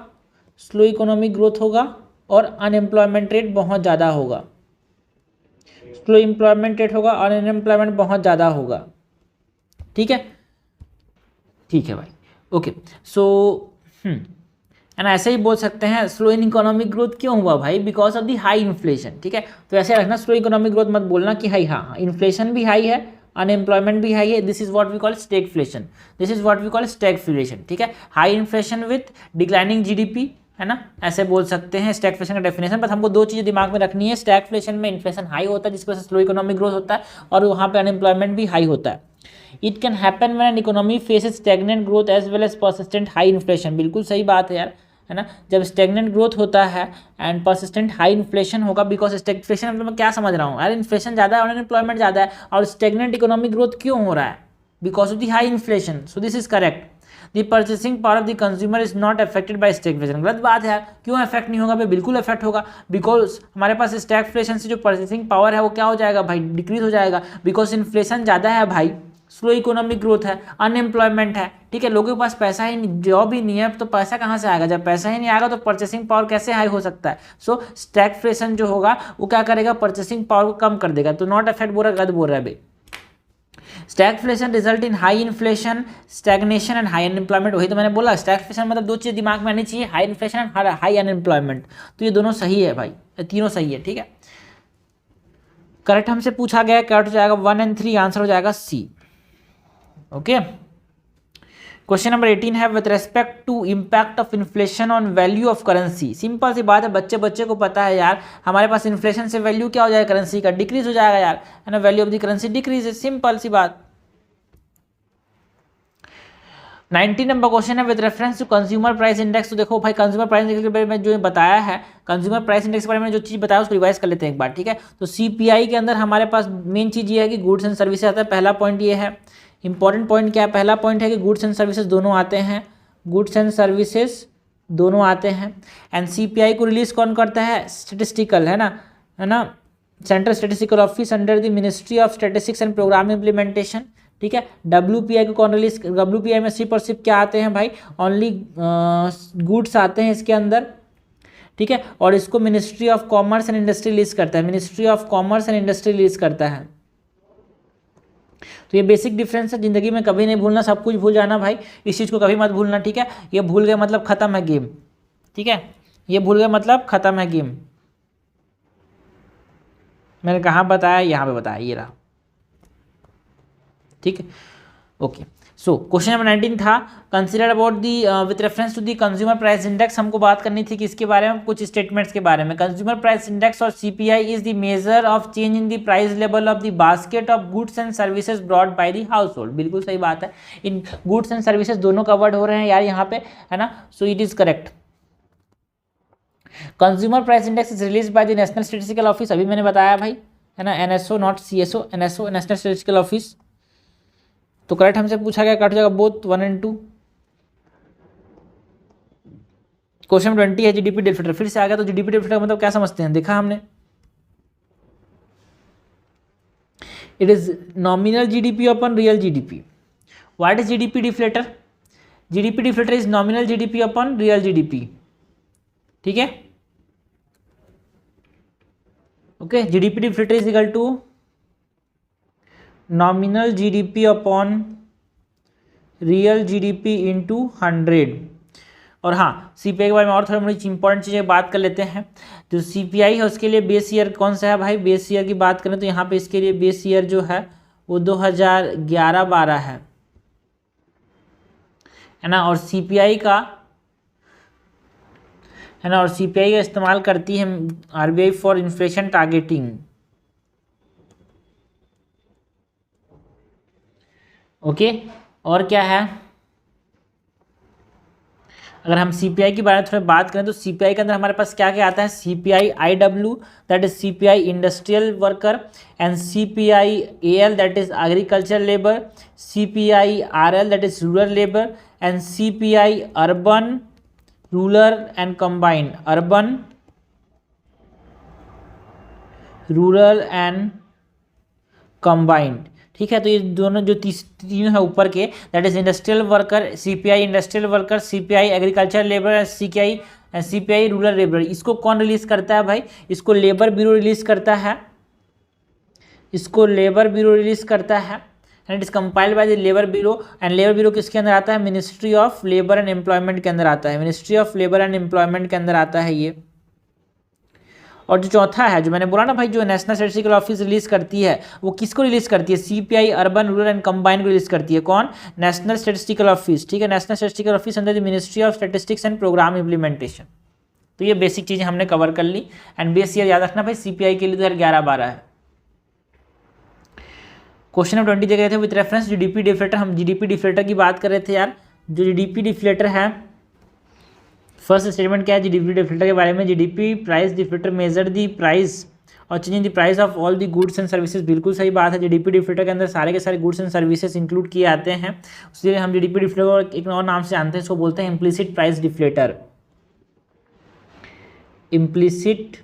स्लो इकोनॉमिक ग्रोथ होगा और अनएम्प्लॉयमेंट रेट बहुत ज़्यादा होगा, स्लो एम्प्लॉयमेंट रेट होगा और अनएम्प्लॉयमेंट बहुत ज़्यादा होगा, ठीक है, ठीक है भाई, ओके। सो एंड ऐसे ही बोल सकते हैं स्लो इन इकोनॉमिक ग्रोथ क्यों हुआ भाई, because of the high inflation, ठीक है। तो ऐसे रखना, स्लो इकोनॉमिक ग्रोथ मत बोलना कि हाई, हाँ इन्फ्लेशन भी हाई है, अनएम्प्लॉयमेंट भी हाई है, this is what we call stagflation, this is what we call stagflation, ठीक है। High inflation with declining GDP, है ना, ऐसे बोल सकते हैं स्टैगफ्लेशन का डेफिनेशन। बट हमको दो चीज़ें दिमाग में रखनी है, स्टैगफ्लेशन में इन्फ्लेशन हाई होता है जिसकी वजह से स्लो इकोनॉमिक ग्रोथ होता है, और वहाँ पे अनएम्प्लॉयमेंट भी हाई होता है। It can happen when an economy faces stagnant growth as well as persistent high inflation, बिल्कुल सही बात है यार, है ना। जब स्टैग्नेंट ग्रोथ होता है एंड परसिस्टेंट हाई इन्फ्लेशन होगा, बिकॉज स्टैगफ्लेशन मतलब मैं क्या समझ रहा हूँ यार, इन्फ्लेशन ज़्यादा है और अनएम्प्लॉयमेंट ज़्यादा है, और स्टैग्नेंट इकोनॉमिक ग्रोथ क्यों हो रहा है, because of the high inflation. So this is correct. The purchasing power of the consumer is not affected by stagflation, गलत बात है यार, क्यों अफेक्ट नहीं होगा भाई, बिल्कुल अफेक्ट होगा, बिकॉज हमारे पास स्टैगफ्लेशन से जो परचेसिंग पावर है वो क्या हो जाएगा भाई, डिक्रीज हो जाएगा, बिकॉज इन्फ्लेशन ज़्यादा है भाई, स्लो इकोनॉमिक ग्रोथ है, अनएम्प्लॉयमेंट है, ठीक है, लोगों के पास पैसा ही नहीं, जॉब ही नहीं है, तो पैसा कहाँ से आएगा, जब पैसा ही नहीं आएगा तो परचेसिंग पावर कैसे हाई हो सकता है। सो स्टैगफ्लेशन जो होगा वो क्या करेगा, परचेसिंग पावर को कम कर देगा, तो नॉट अफेक्ट बोल रहा है, गलत बोल रहा है भाई। Stagflation result in high inflation, stagnation and high unemployment, वही तो मैंने बोला, स्टैगफ्लेशन मतलब दो चीज़ दिमाग में आनी चाहिए, high inflation and high unemployment, तो ये दोनों सही है भाई, तीनों सही है, ठीक है। करेक्ट हमसे पूछा गया, करेक्ट हो जाएगा 1 और 3, आंसर हो जाएगा सी, ओके। क्वेश्चन नंबर 18 है, with respect to impact of inflation on value of currency. Simple सी बात है, बच्चे को पता है यार, हमारे पास इन्फ्लेशन से वैल्यू क्या हो जाएगा करेंसी का, डिक्रीज हो जाएगा यार, है ना, value of the currency decrease है, सिंपल सी बात। 19 नंबर क्वेश्चन है, with reference to consumer price index. तो देखो भाई, कंज्यूमर प्राइस इंडेक्स के बारे में जो बताया है, कंज्यूमर प्राइस इंडेक्स के बारे में जो चीज़ बताया उसको रिवाइज कर लेते हैं एक बार, ठीक है। तो सीपीआई के अंदर हमारे पास मेन चीज़ ये है कि गुड्स एंड सर्विसेज आता है, पहला पॉइंट ये है। इंपॉर्टेंट पॉइंट क्या है, पहला पॉइंट है कि गुड्स एंड सर्विसेज दोनों आते हैं, गुड्स एंड सर्विसेज दोनों आते हैं। एंड सीपीआई को रिलीज कौन करता है, स्टेटिस्टिकल, है ना, central statistical office under the ministry of statistics and programme implementation, ठीक है। डब्ल्यूपीआई को कौन रिलीज, डब्ल्यूपीआई में सिर्फ और सिर्फ क्या आते हैं भाई, ओनली गुड्स आते हैं इसके अंदर, ठीक है। और इसको ministry of commerce and industry release करता है, ministry of commerce and industry release करता है। तो ये बेसिक डिफरेंस है, जिंदगी में कभी नहीं भूलना, सब कुछ भूल जाना भाई, इस चीज़ को कभी मत भूलना, ठीक है। ये भूल गए मतलब खत्म है गेम, ठीक है, ये भूल गए मतलब खत्म है गेम। मैंने कहाँ बताया, यहाँ पे बताया, ये रहा, ठीक है, ओके। सो क्वेश्चन नंबर 19 था, consider about the with reference to the consumer price index. हमको बात करनी थी किसके बारे में, कुछ स्टेटमेंट्स के बारे में। कंज्यूमर प्राइस इंडेक्स और CPI is the measure of change in the price level of the basket of goods and services brought by the house hold. बिल्कुल सही बात है, इन गुड्स एंड सर्विसेज दोनों कवर्ड हो रहे हैं यार यहाँ पे, है ना, so it is correct. Consumer price index is release by the national statistical office, अभी मैंने बताया भाई, है ना, NSO not CSO, NSO national statistical office. तो करेक्ट हमसे पूछा गया, कट जाएगा बोथ 1 और 2। क्वेश्चन 20 है जीडीपी डिफलेटर, फिर से आ गया। तो जीडीपी डिफलेटर मतलब क्या समझते हैं, देखा हमने, it is nominal GDP upon real GDP. What is GDP deflator, GDP deflator is nominal GDP upon real GDP, ठीक है, okay. GDP deflator is equal to nominal GDP upon real GDP into 100। और हाँ, CPI के बारे में और थोड़ी मोड़ी इंपॉर्टेंट चीज़ें बात कर लेते हैं। जो सीपीआई है उसके लिए बेस ईयर कौन सा है भाई, बेस ईयर की बात करें तो यहाँ पे इसके लिए बेस ईयर जो है वो 2011-12 है ना। और सीपीआई का, है ना, और सीपीआई का इस्तेमाल करती है RBI for inflation targeting, okay. और क्या है, अगर हम सीपीआई की बारे में थोड़ी बात करें तो सीपीआई के अंदर हमारे पास क्या क्या आता है, CPI IW that is CPI industrial worker, and CPI AL that is agriculture labour, CPI RL that is rural labour, and CPI urban rural and combined, urban rural and combined, ठीक है। तो ये दोनों जो तीनों है ऊपर के, that is industrial worker, CPI industrial worker, CPI agriculture labour, CPI rural labour, इसको कौन रिलीज करता है भाई, इसको लेबर ब्यूरो रिलीज करता है, इसको लेबर ब्यूरो रिलीज करता है, and it is compiled by the labour bureau. And labour bureau किसके अंदर आता है, ministry of labour and employment के अंदर आता है, ministry of labour and employment के अंदर आता है ये। और जो चौथा है, जो मैंने बोला ना भाई, जो नेशनल स्टैटिस्टिकल ऑफिस रिलीज करती है, वो किसको रिलीज करती है, CPI urban rural and combined को रिलीज करती है, कौन, नेशनल स्टैटिस्टिकल ऑफिस, ठीक है, national statistical office under the ministry of statistics and programme implementation. तो ये बेसिक चीजें हमने कवर कर ली। एंड बेस ईयर याद रखना भाई, सीपीआई के लिए 2011-12 है। क्वेश्चन नंबर 20 देख रहे थे, विद रेफरेंस जीडीपी डिफलेटर, हम जीडीपी डिफलेटर की बात कर रहे थे यार। जो जीडीपी डिफलेटर है, फर्स्ट स्टेटमेंट क्या है जीडीपी डिफलेटर के बारे में, GDP price deflator measure the price और changing the price of all the goods and services. बिल्कुल सही बात है, जीडीपी डिफलेटर के अंदर सारे के सारे गुड्स एंड सर्विसेज इंक्लूड किए आते हैं, इसलिए हम जीडीपी डिफलेटर को एक और नाम से जानते हैं, इसको बोलते हैं implicit price deflator, implicit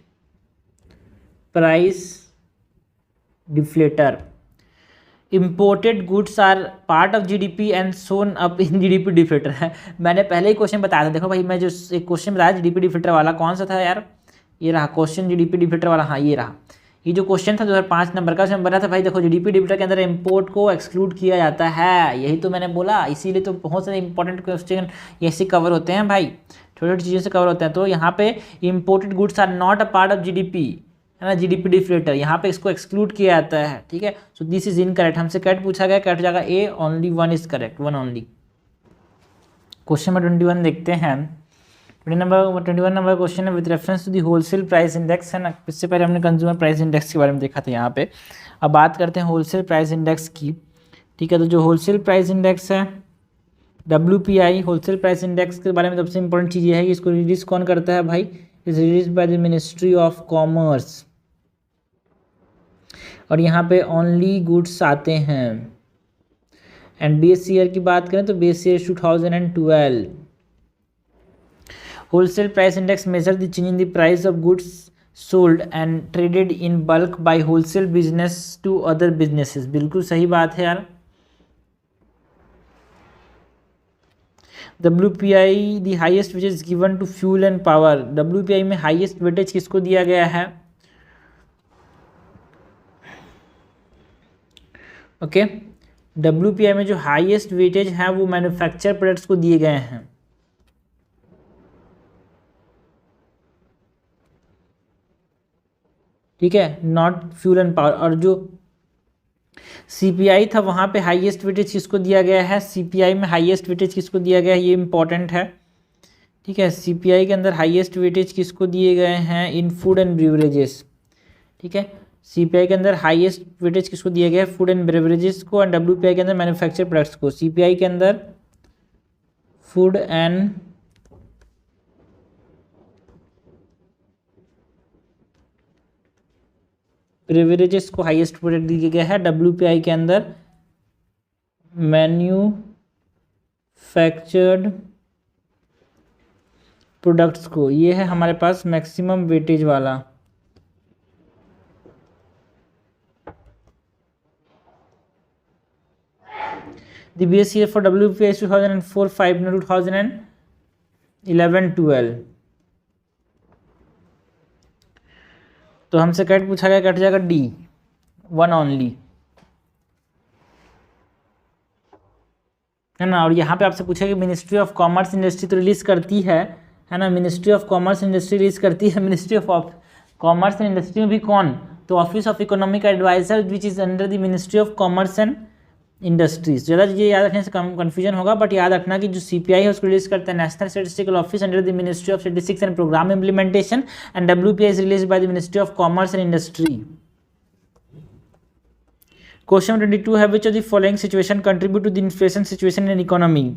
price deflator. Imported goods are part of GDP and shown up in GDP deflator है। मैंने पहले ही क्वेश्चन बताया था, देखो भाई, मैं जो एक क्वेश्चन बताया जीडीपी डिफलेटर वाला, कौन सा था यार, ये रहा क्वेश्चन जीडीपी डिफलेटर वाला, हाँ ये रहा, ये जो क्वेश्चन था 2005 नंबर का, उसमें बना था भाई, देखो जीडीपी डिफलेटर के अंदर इम्पोर्ट को एक्सक्लूड किया जाता है, यही तो मैंने बोला, इसीलिए तो बहुत सारे इंपॉर्टेंट क्वेश्चन ऐसे कवर होते हैं भाई, छोटी छोटी चीज़ों से कवर होते हैं। तो यहाँ पे imported goods are not a part of GDP, है ना, जीडीपी डिफलेटर, यहाँ पे इसको एक्सक्लूड किया जाता है, ठीक है। सो दिस इज इनकरेक्ट, हमसे करेक्ट पूछा गया, करेक्ट जाएगा A, only 1 is correct, 1 only. Question number 21 देखते हैं। 21 नंबर क्वेश्चन है, with reference to the wholesale price index, है ना, इससे पहले हमने कंज्यूमर प्राइस इंडेक्स के बारे में देखा था यहाँ पे, अब बात करते हैं होलसेल प्राइस इंडेक्स की, ठीक है। तो जो होलसेल प्राइस इंडेक्स है WPI, होलसेल प्राइस इंडेक्स के बारे में सबसे इंपॉर्टेंट चीज़ ये है कि इसको रिलीज कौन करता है भाई, is release by the ministry of commerce, और यहाँ पे ओनली गुड्स आते हैं, एंड बेस ईयर की बात करें तो base year 2012। Wholesale price index measure the change in the price of goods sold and traded in bulk by wholesale business to other businesses. बिल्कुल सही बात है यार। WPI the highest weightage given to fuel and power. WPI में highest weightage किसको दिया गया है? ओके, WPI में जो हाईएस्ट वेटेज है वो मैन्युफैक्चर प्रोडक्ट्स को दिए गए हैं। ठीक है, नॉट फ्यूल एंड पावर। और जो CPI था वहाँ पे हाईएस्ट वेटेज किसको दिया गया है? CPI में हाईएस्ट वेटेज किसको दिया गया है? ये इंपॉर्टेंट है। ठीक है, CPI के अंदर हाईएस्ट वेटेज किसको दिए गए हैं? In food and beverages. ठीक है, CPI के अंदर हाईएस्ट वेटेज किसको दिया गया है? फूड एंड ब्रेवरेजेस को। एंड WPI के अंदर मैन्युफैक्चर प्रोडक्ट्स को। CPI के अंदर फूड एंड ब्रेवरेजेस को हाईएस्ट वेटेज दिया गया है। WPI के अंदर मैन्युफैक्चर्ड प्रोडक्ट्स को। ये है हमारे पास मैक्सिमम वेटेज वाला। The base year for WPI is 2004, 5, 2011, 12। तो हमसे कट पूछा गया, कट जाएगा D, 1 ओनली, है ना। और यहाँ पे आपसे पूछा कि मिनिस्ट्री ऑफ कॉमर्स इंडस्ट्री तो रिलीज करती है ना। Ministry of commerce industry release करती है। Ministry of commerce and industry में भी कौन? तो office of economic adviser which is under the ministry of commerce and industries. ज़्यादा चीज़ें याद रखने से कन्फ्यूजन होगा, बट याद रखना कि जो CPI है उसको रिलीज करता है national statistical office under the ministry of statistics and programme implementation. And WPI is release by the ministry of commerce and industry. Question 22 है which of the following situation contribute to the inflation situation in economy.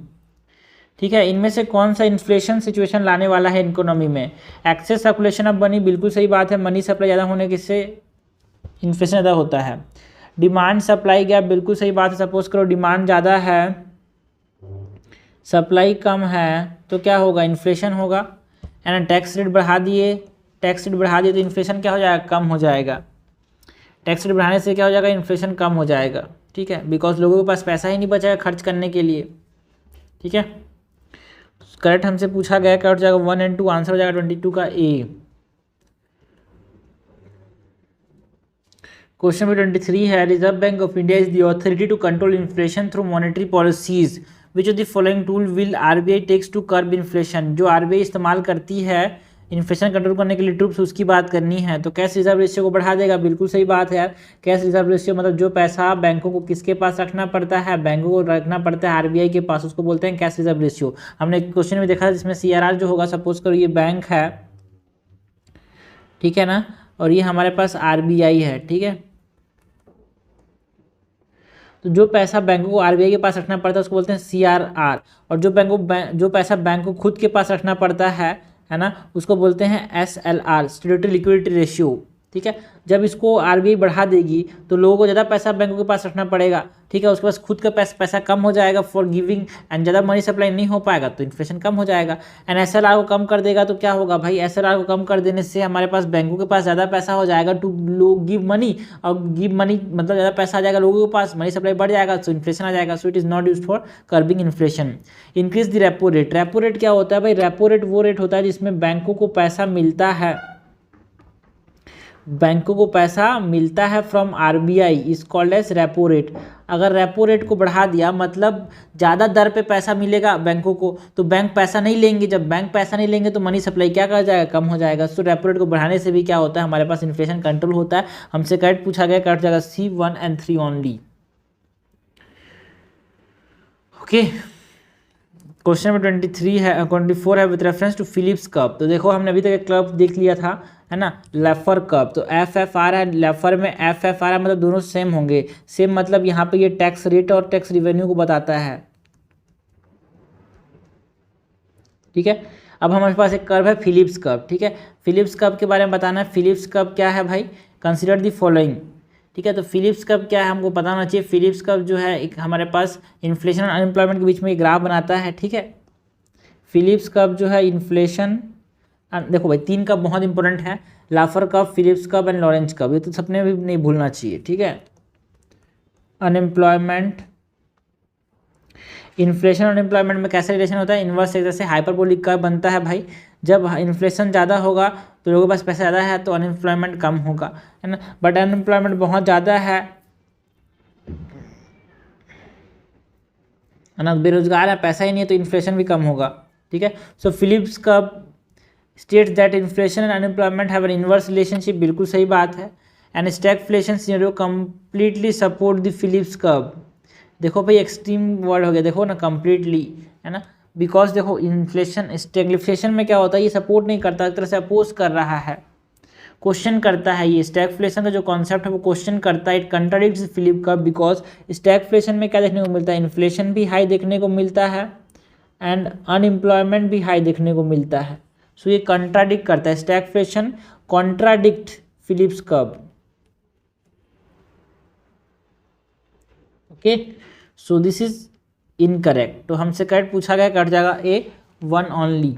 ठीक है, इनमें से कौन सा inflation situation लाने वाला है इकोनॉमी में? एक्सेस सर्कुलेशन ऑफ मनी, बिल्कुल सही बात है। मनी सप्लाई ज़्यादा होने से इन्फ्लेशन ज़्यादा होता है। डिमांड सप्लाई गैप, बिल्कुल सही बात है। सपोज करो डिमांड ज़्यादा है, सप्लाई कम है, तो क्या होगा? इन्फ्लेशन होगा, है ना। टैक्स रेट बढ़ा दिए तो इन्फ्लेशन क्या हो जाएगा? कम हो जाएगा। टैक्स रेट बढ़ाने से क्या हो जाएगा? इन्फ्लेशन कम हो जाएगा। ठीक है, बिकॉज लोगों के पास पैसा ही नहीं बचेगा खर्च करने के लिए। ठीक है, करेक्ट हमसे पूछा गया, क्या हो जाएगा? 1 और 2, आंसर हो जाएगा 22 का A। क्वेश्चन नंबर 23 है Reserve Bank of India is the authority to control inflation through monetary policies. Which of the following tool will RBI takes to curb inflation. जो RBI इस्तेमाल करती है इन्फ्लेशन कंट्रोल करने के लिए टूल्स, उसकी बात करनी है। तो कैश रिजर्व रेशियो को बढ़ा देगा, बिल्कुल सही बात है यार। कैश रिजर्व रेशियो मतलब जो पैसा बैंकों को किसके पास रखना पड़ता है? बैंकों को रखना पड़ता है RBI के पास, उसको बोलते हैं कैश रिजर्व रेशियो। हमने क्वेश्चन में देखा था जिसमें CRR जो होगा, सपोज करो ये बैंक है, ठीक है ना, और ये हमारे पास RBI है। ठीक है, तो जो पैसा बैंकों को RBI के पास रखना पड़ता है उसको बोलते हैं CRR। और जो पैसा बैंक को खुद के पास रखना पड़ता है ना, उसको बोलते हैं SLR, स्टैट्यूटरी लिक्विडिटी रेशियो। ठीक है, जब इसको RBI बढ़ा देगी तो लोगों को ज़्यादा पैसा बैंकों के पास रखना पड़ेगा। ठीक है, उसके पास खुद का पैसा कम हो जाएगा फॉर गिविंग, एंड ज़्यादा मनी सप्लाई नहीं हो पाएगा तो इन्फ्लेशन कम हो जाएगा। एंड SLR को कम कर देगा तो क्या होगा भाई? SLR को कम कर देने से हमारे पास बैंकों के पास ज़्यादा पैसा हो जाएगा टू गिव मनी, और गिव मनी मतलब ज़्यादा पैसा आ जाएगा लोगों के पास, मनी सप्लाई बढ़ जाएगा तो इन्फ्लेशन आ जाएगा। सो it is not use for curbing inflation. Increase the repo rate. Repo rate क्या होता है भाई? रेपो रेट वो रेट होता है जिसमें बैंकों को पैसा मिलता है, बैंकों को पैसा मिलता है from RBI, is called as repo rate. अगर रेपो रेट को बढ़ा दिया मतलब ज़्यादा दर पे पैसा मिलेगा बैंकों को, तो बैंक पैसा नहीं लेंगे। जब बैंक पैसा नहीं लेंगे तो मनी सप्लाई क्या कर जाएगा? कम हो जाएगा। सो रेपो रेट को बढ़ाने से भी क्या होता है? हमारे पास इन्फ्लेशन कंट्रोल होता है। हमसे करेक्ट पूछा गया, कट जाएगा C 1 and 3 only. Okay, question number 24 है with reference to Phillips curve. तो देखो हमने अभी तक एक क्लब देख लिया था, है ना, लेफर कप। तो FFR है, लेफर में FFR है, मतलब दोनों सेम होंगे। सेम मतलब यहाँ पे ये टैक्स रेट और टैक्स रिवेन्यू को बताता है। ठीक है, अब हमारे पास एक कर्व है फिलिप्स कप। ठीक है, फिलिप्स कप के बारे में बताना है। फिलिप्स कप क्या है भाई? Consider the following. ठीक है। तो फिलिप्स कर्व क्या है हमको पता होना चाहिए। फिलिप्स कर्व जो है एक हमारे पास इन्फ्लेशन और अनएम्प्लॉयमेंट के बीच में एक ग्राफ बनाता है, ठीक है। फिलिप्स कर्व जो है इन्फ्लेशन, देखो भाई 3 कर्व बहुत इंपॉर्टेंट है, Laffer curve, Phillips curve and Lorenz curve, ये तो सबने भी नहीं भूलना चाहिए, ठीक है। अनएम्प्लॉयमेंट, इन्फ्लेशन और अनएम्प्लॉयमेंट में कैसा रिलेशन होता है, इन्वर्स एक जैसे हाइपरबोलिक कर्व बनता है भाई। जब इन्फ्लेशन ज़्यादा होगा तो लोगों के पास पैसा ज़्यादा है तो अनएम्प्लॉयमेंट कम होगा, है ना। बट अनएम्प्लॉयमेंट बहुत ज़्यादा है ना, बेरोजगार है, पैसा ही नहीं है, तो इन्फ्लेशन भी कम होगा, ठीक है। So Phillips curve states that inflation and unemployment have an inverse relationship, बिल्कुल सही बात है। And stagflation scenario completely support the Phillips curve. देखो भाई एक्सट्रीम वर्ड हो गया, देखो ना कंप्लीटली, है ना, बिकॉज देखो इन्फ्लेशन स्टैगफ्लेशन में क्या होता है, ये सपोर्ट नहीं करता, एक तरह से अपोज कर रहा है, क्वेश्चन करता है। ये स्टैगफ्लेशन का जो कॉन्सेप्ट है वो क्वेश्चन करता है, it contradicts Phillip curve, because stagflation में क्या देखने को मिलता है, इन्फ्लेशन भी हाई देखने को मिलता है एंड अनएम्प्लॉयमेंट भी हाई देखने को मिलता है। सो ये कंट्राडिक्ट करता है, stagflation contradict Phillips curve, okay. So this is incorrect, तो हमसे करेक्ट पूछा गया, कट जाएगा ए, 1 ओनली।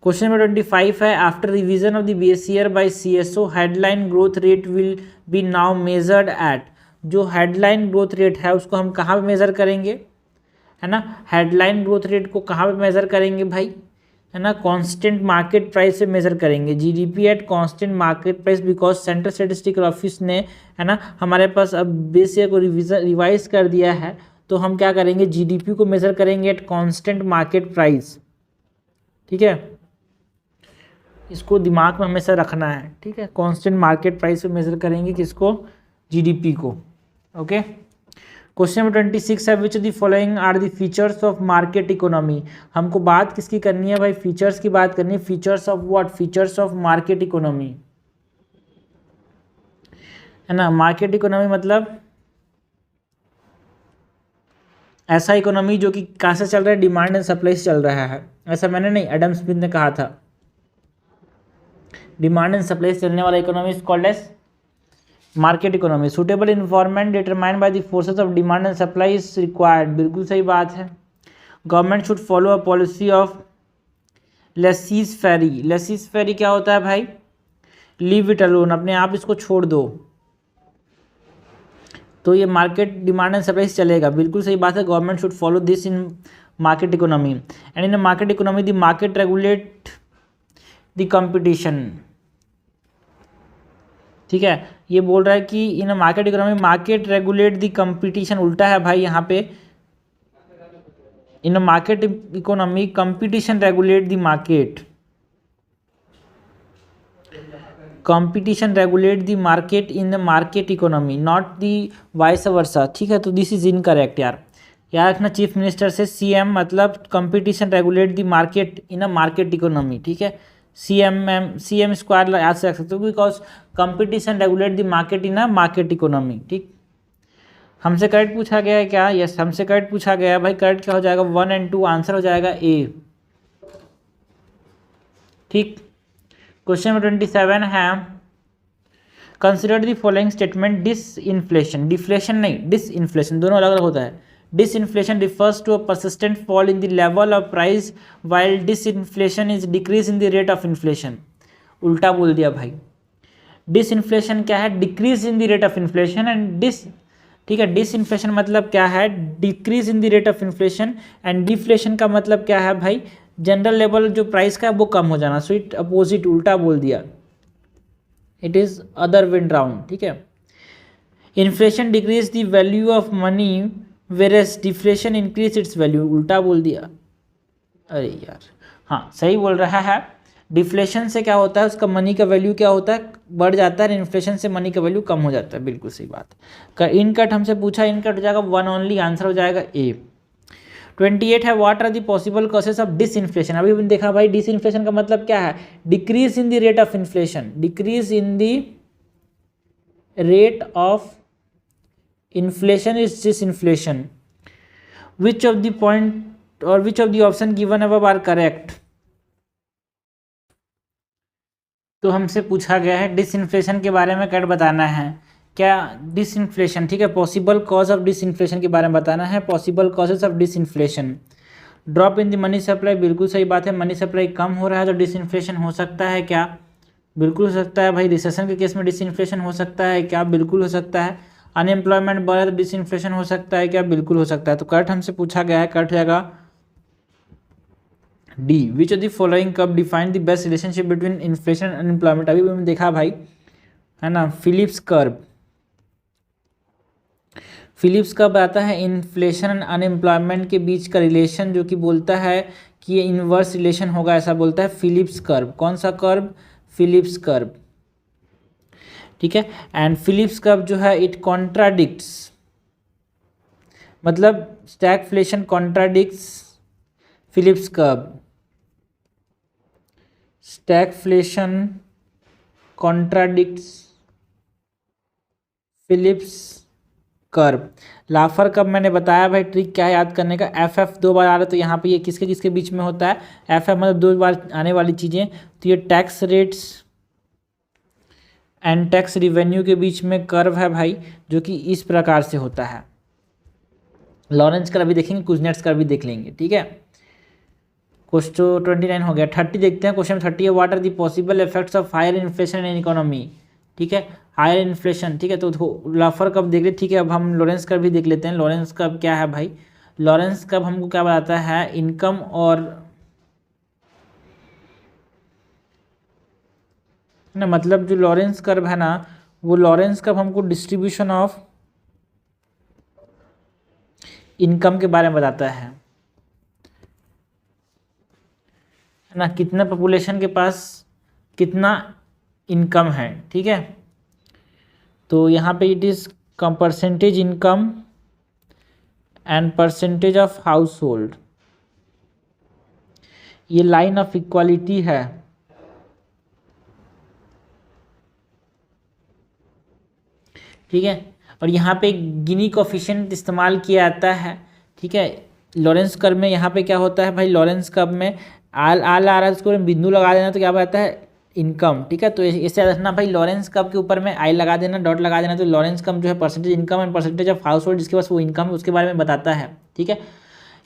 क्वेश्चन नंबर 25 है, after revision of the base year by CSO headline growth rate will be now measured at. जो headline growth rate है उसको हम कहाँ पे मेजर करेंगे, है ना, हेडलाइन ग्रोथ रेट को कहाँ पे मेजर करेंगे भाई, है ना, कांस्टेंट मार्केट प्राइस से मेजर करेंगे, GDP at constant market price, because central statistical office ने, है ना, हमारे पास अब बेस ईयर को रिवाइज कर दिया है, तो हम क्या करेंगे, जीडीपी को मेजर करेंगे एट कांस्टेंट मार्केट प्राइस, ठीक है। इसको दिमाग में हमेशा रखना है, ठीक है, कांस्टेंट मार्केट प्राइस पे मेजर करेंगे किसको, जीडीपी को, ओके। क्वेश्चन नंबर 26 है, which of the following are the features of market economy. हमको बात किसकी करनी है भाई, फीचर्स की बात करनी है, features of what, features of market economy, है ना। मार्केट इकोनॉमी मतलब ऐसा इकोनॉमी जो कि कहाँ से चल रहा है, डिमांड एंड सप्लाई से चल रहा है, ऐसा मैंने नहीं, एडम स्मिथ ने कहा था, डिमांड एंड सप्लाई से चलने वाला economy is called as market economy. Suitable environment determined by the forces of demand and supply is required, बिल्कुल सही बात है। Government should follow a policy of laissez faire. Laissez faire क्या होता है भाई, लीव इट अलोन, अपने आप इसको छोड़ दो, तो ये मार्केट डिमांड एंड सप्लाई से चलेगा, बिल्कुल सही बात है। Government should follow this in market economy and in market economy the market regulate the competition, ठीक है। ये बोल रहा है कि इन market economy market regulate the competition, उल्टा है भाई यहाँ पे, इन market economy competition regulate the market, competition regulate the market in the market economy, not the vice versa, ठीक है। तो दिस इज इनकरेक्ट यार, याद रखना चीफ मिनिस्टर से, सीएम मतलब competition regulate the market in a market economy, ठीक है। सीएम स्क्वायर याद से रख सकते हो, because competition regulate the market in a market economy, ठीक। हमसे करेक्ट पूछा गया है क्या, यस हमसे करेक्ट पूछा गया है भाई, करेक्ट क्या हो जाएगा, 1 और 2, आंसर हो जाएगा ए, ठीक। क्वेश्चन नंबर 27 है, consider the following statement, disinflation, deflation नहीं डिस इन्फ्लेशन, दोनों अलग अलग होता है। Disinflation refers to a persistent fall in the level of price, while disinflation is decrease in the rate of inflation. उल्टा बोल दिया भाई, डिसइन्फ्लेशन क्या है, decrease in the rate of inflation, and ठीक है, डिसइन्फ्लेशन मतलब क्या है, decrease in the rate of inflation, and deflation का मतलब क्या है भाई, जनरल लेवल जो प्राइस का है वो कम हो जाना, सो इट अपोजिट, उल्टा बोल दिया, it is other wind round, ठीक है। Inflation decrease the value of money whereas deflation increase its value, उल्टा बोल दिया, अरे यार हाँ सही बोल रहा है। डिफ्लेशन से क्या होता है, उसका मनी का वैल्यू क्या होता है, बढ़ जाता है, इन्फ्लेशन से मनी का वैल्यू कम हो जाता है, बिल्कुल सही बात। इनकट हमसे पूछा, इनकट हो जाएगा 1 ओनली, आंसर हो जाएगा ए। 28 है, what are the possible causes of disinflation. अभी हमने देखा भाई डिसइन्फ्लेशन का मतलब क्या है, decrease in the rate of inflation, decrease in the rate of inflation is disinflation. Which of the point or which of the option given above are correct? तो हमसे पूछा गया है डिसइन्फ्लेशन के बारे में कट बताना है क्या डिसइन्फ्लेशन, ठीक है, पॉसिबल कॉज ऑफ डिसइन्फ्लेशन के बारे में बताना है, possible causes of disinflation. Drop in the money supply, बिल्कुल सही बात है, मनी सप्लाई कम हो रहा है तो डिसइन्फ्लेशन हो सकता है क्या, बिल्कुल हो सकता है भाई। रिसेशन के केस में डिसइन्फ्लेशन हो सकता है क्या, बिल्कुल हो सकता है। अनएम्प्लॉयमेंट बढ़ा तो डिसइन्फ्लेशन हो सकता है क्या, बिल्कुल हो सकता है। तो करेक्ट हमसे पूछा गया है, करेक्ट जाएगा D. Which of the following can define the best relationship between inflation and unemployment, अभी मैंने देखा भाई, है ना, फिलिप्स कर्व। फिलिप्स कर्व आता है इन्फ्लेशन एंड अनएम्प्लॉयमेंट के बीच का रिलेशन, जो कि बोलता है कि ये इन्वर्स रिलेशन होगा, ऐसा बोलता है फिलिप्स कर्व। कौन सा कर्व, फिलिप्स कर्व, ठीक है। एंड फिलिप्स कर्व जो है इट कॉन्ट्राडिक्ट्स, मतलब stagflation contradicts Phillips curve, stagflation contradicts Phillips curve. Laffer curve मैंने बताया भाई, ट्रिक क्या है याद करने का, एफ एफ 2 बार आ रहा है तो यहाँ पे ये किसके किसके बीच में होता है, एफ एफ मतलब 2 बार आने वाली चीज़ें, तो ये tax rates and tax revenue के बीच में कर्व है भाई, जो कि इस प्रकार से होता है। लॉरेंस कर्व भी देखेंगे, कुजनेट्स कर्व भी देख लेंगे, ठीक है। क्वेश्चन 29 हो गया। 30 देखते हैं, क्वेश्चन 30 है, what are the possible effects of higher inflation in economy, ठीक है, हायर इन्फ्लेशन, ठीक है। तो लाफर कर्व देख ले, ठीक है। अब हम लॉरेंस कर्व भी देख लेते हैं। लॉरेंस कर्व क्या है भाई, लॉरेंस कर्व हमको क्या बताता है, इनकम और ना, मतलब जो लॉरेंस कर्व है ना, वो लॉरेंस कर्व हमको डिस्ट्रीब्यूशन ऑफ इनकम के बारे में बताता है ना, कितना पॉपुलेशन के पास कितना इनकम है, ठीक है। तो यहाँ पे it is come percentage income and percentage of house hold, ये लाइन ऑफ इक्वालिटी है, ठीक है। और यहाँ पे गिनी कोफिशिएंट इस्तेमाल किया जाता है, ठीक है। लॉरेंस कर्व में यहाँ पे क्या होता है भाई, लॉरेंस कर्व में आल आल आ रहा है, उसको बिंदु लगा देना तो क्या बताता है, इनकम, ठीक है। तो इससे याद रखना भाई, लॉरेंस कर्व के ऊपर में आई लगा देना, डॉट लगा देना, तो लॉरेंस कर्व जो है percentage income and percentage of house hold, जिसके पास वो इनकम है उसके बारे में बताता है, ठीक है।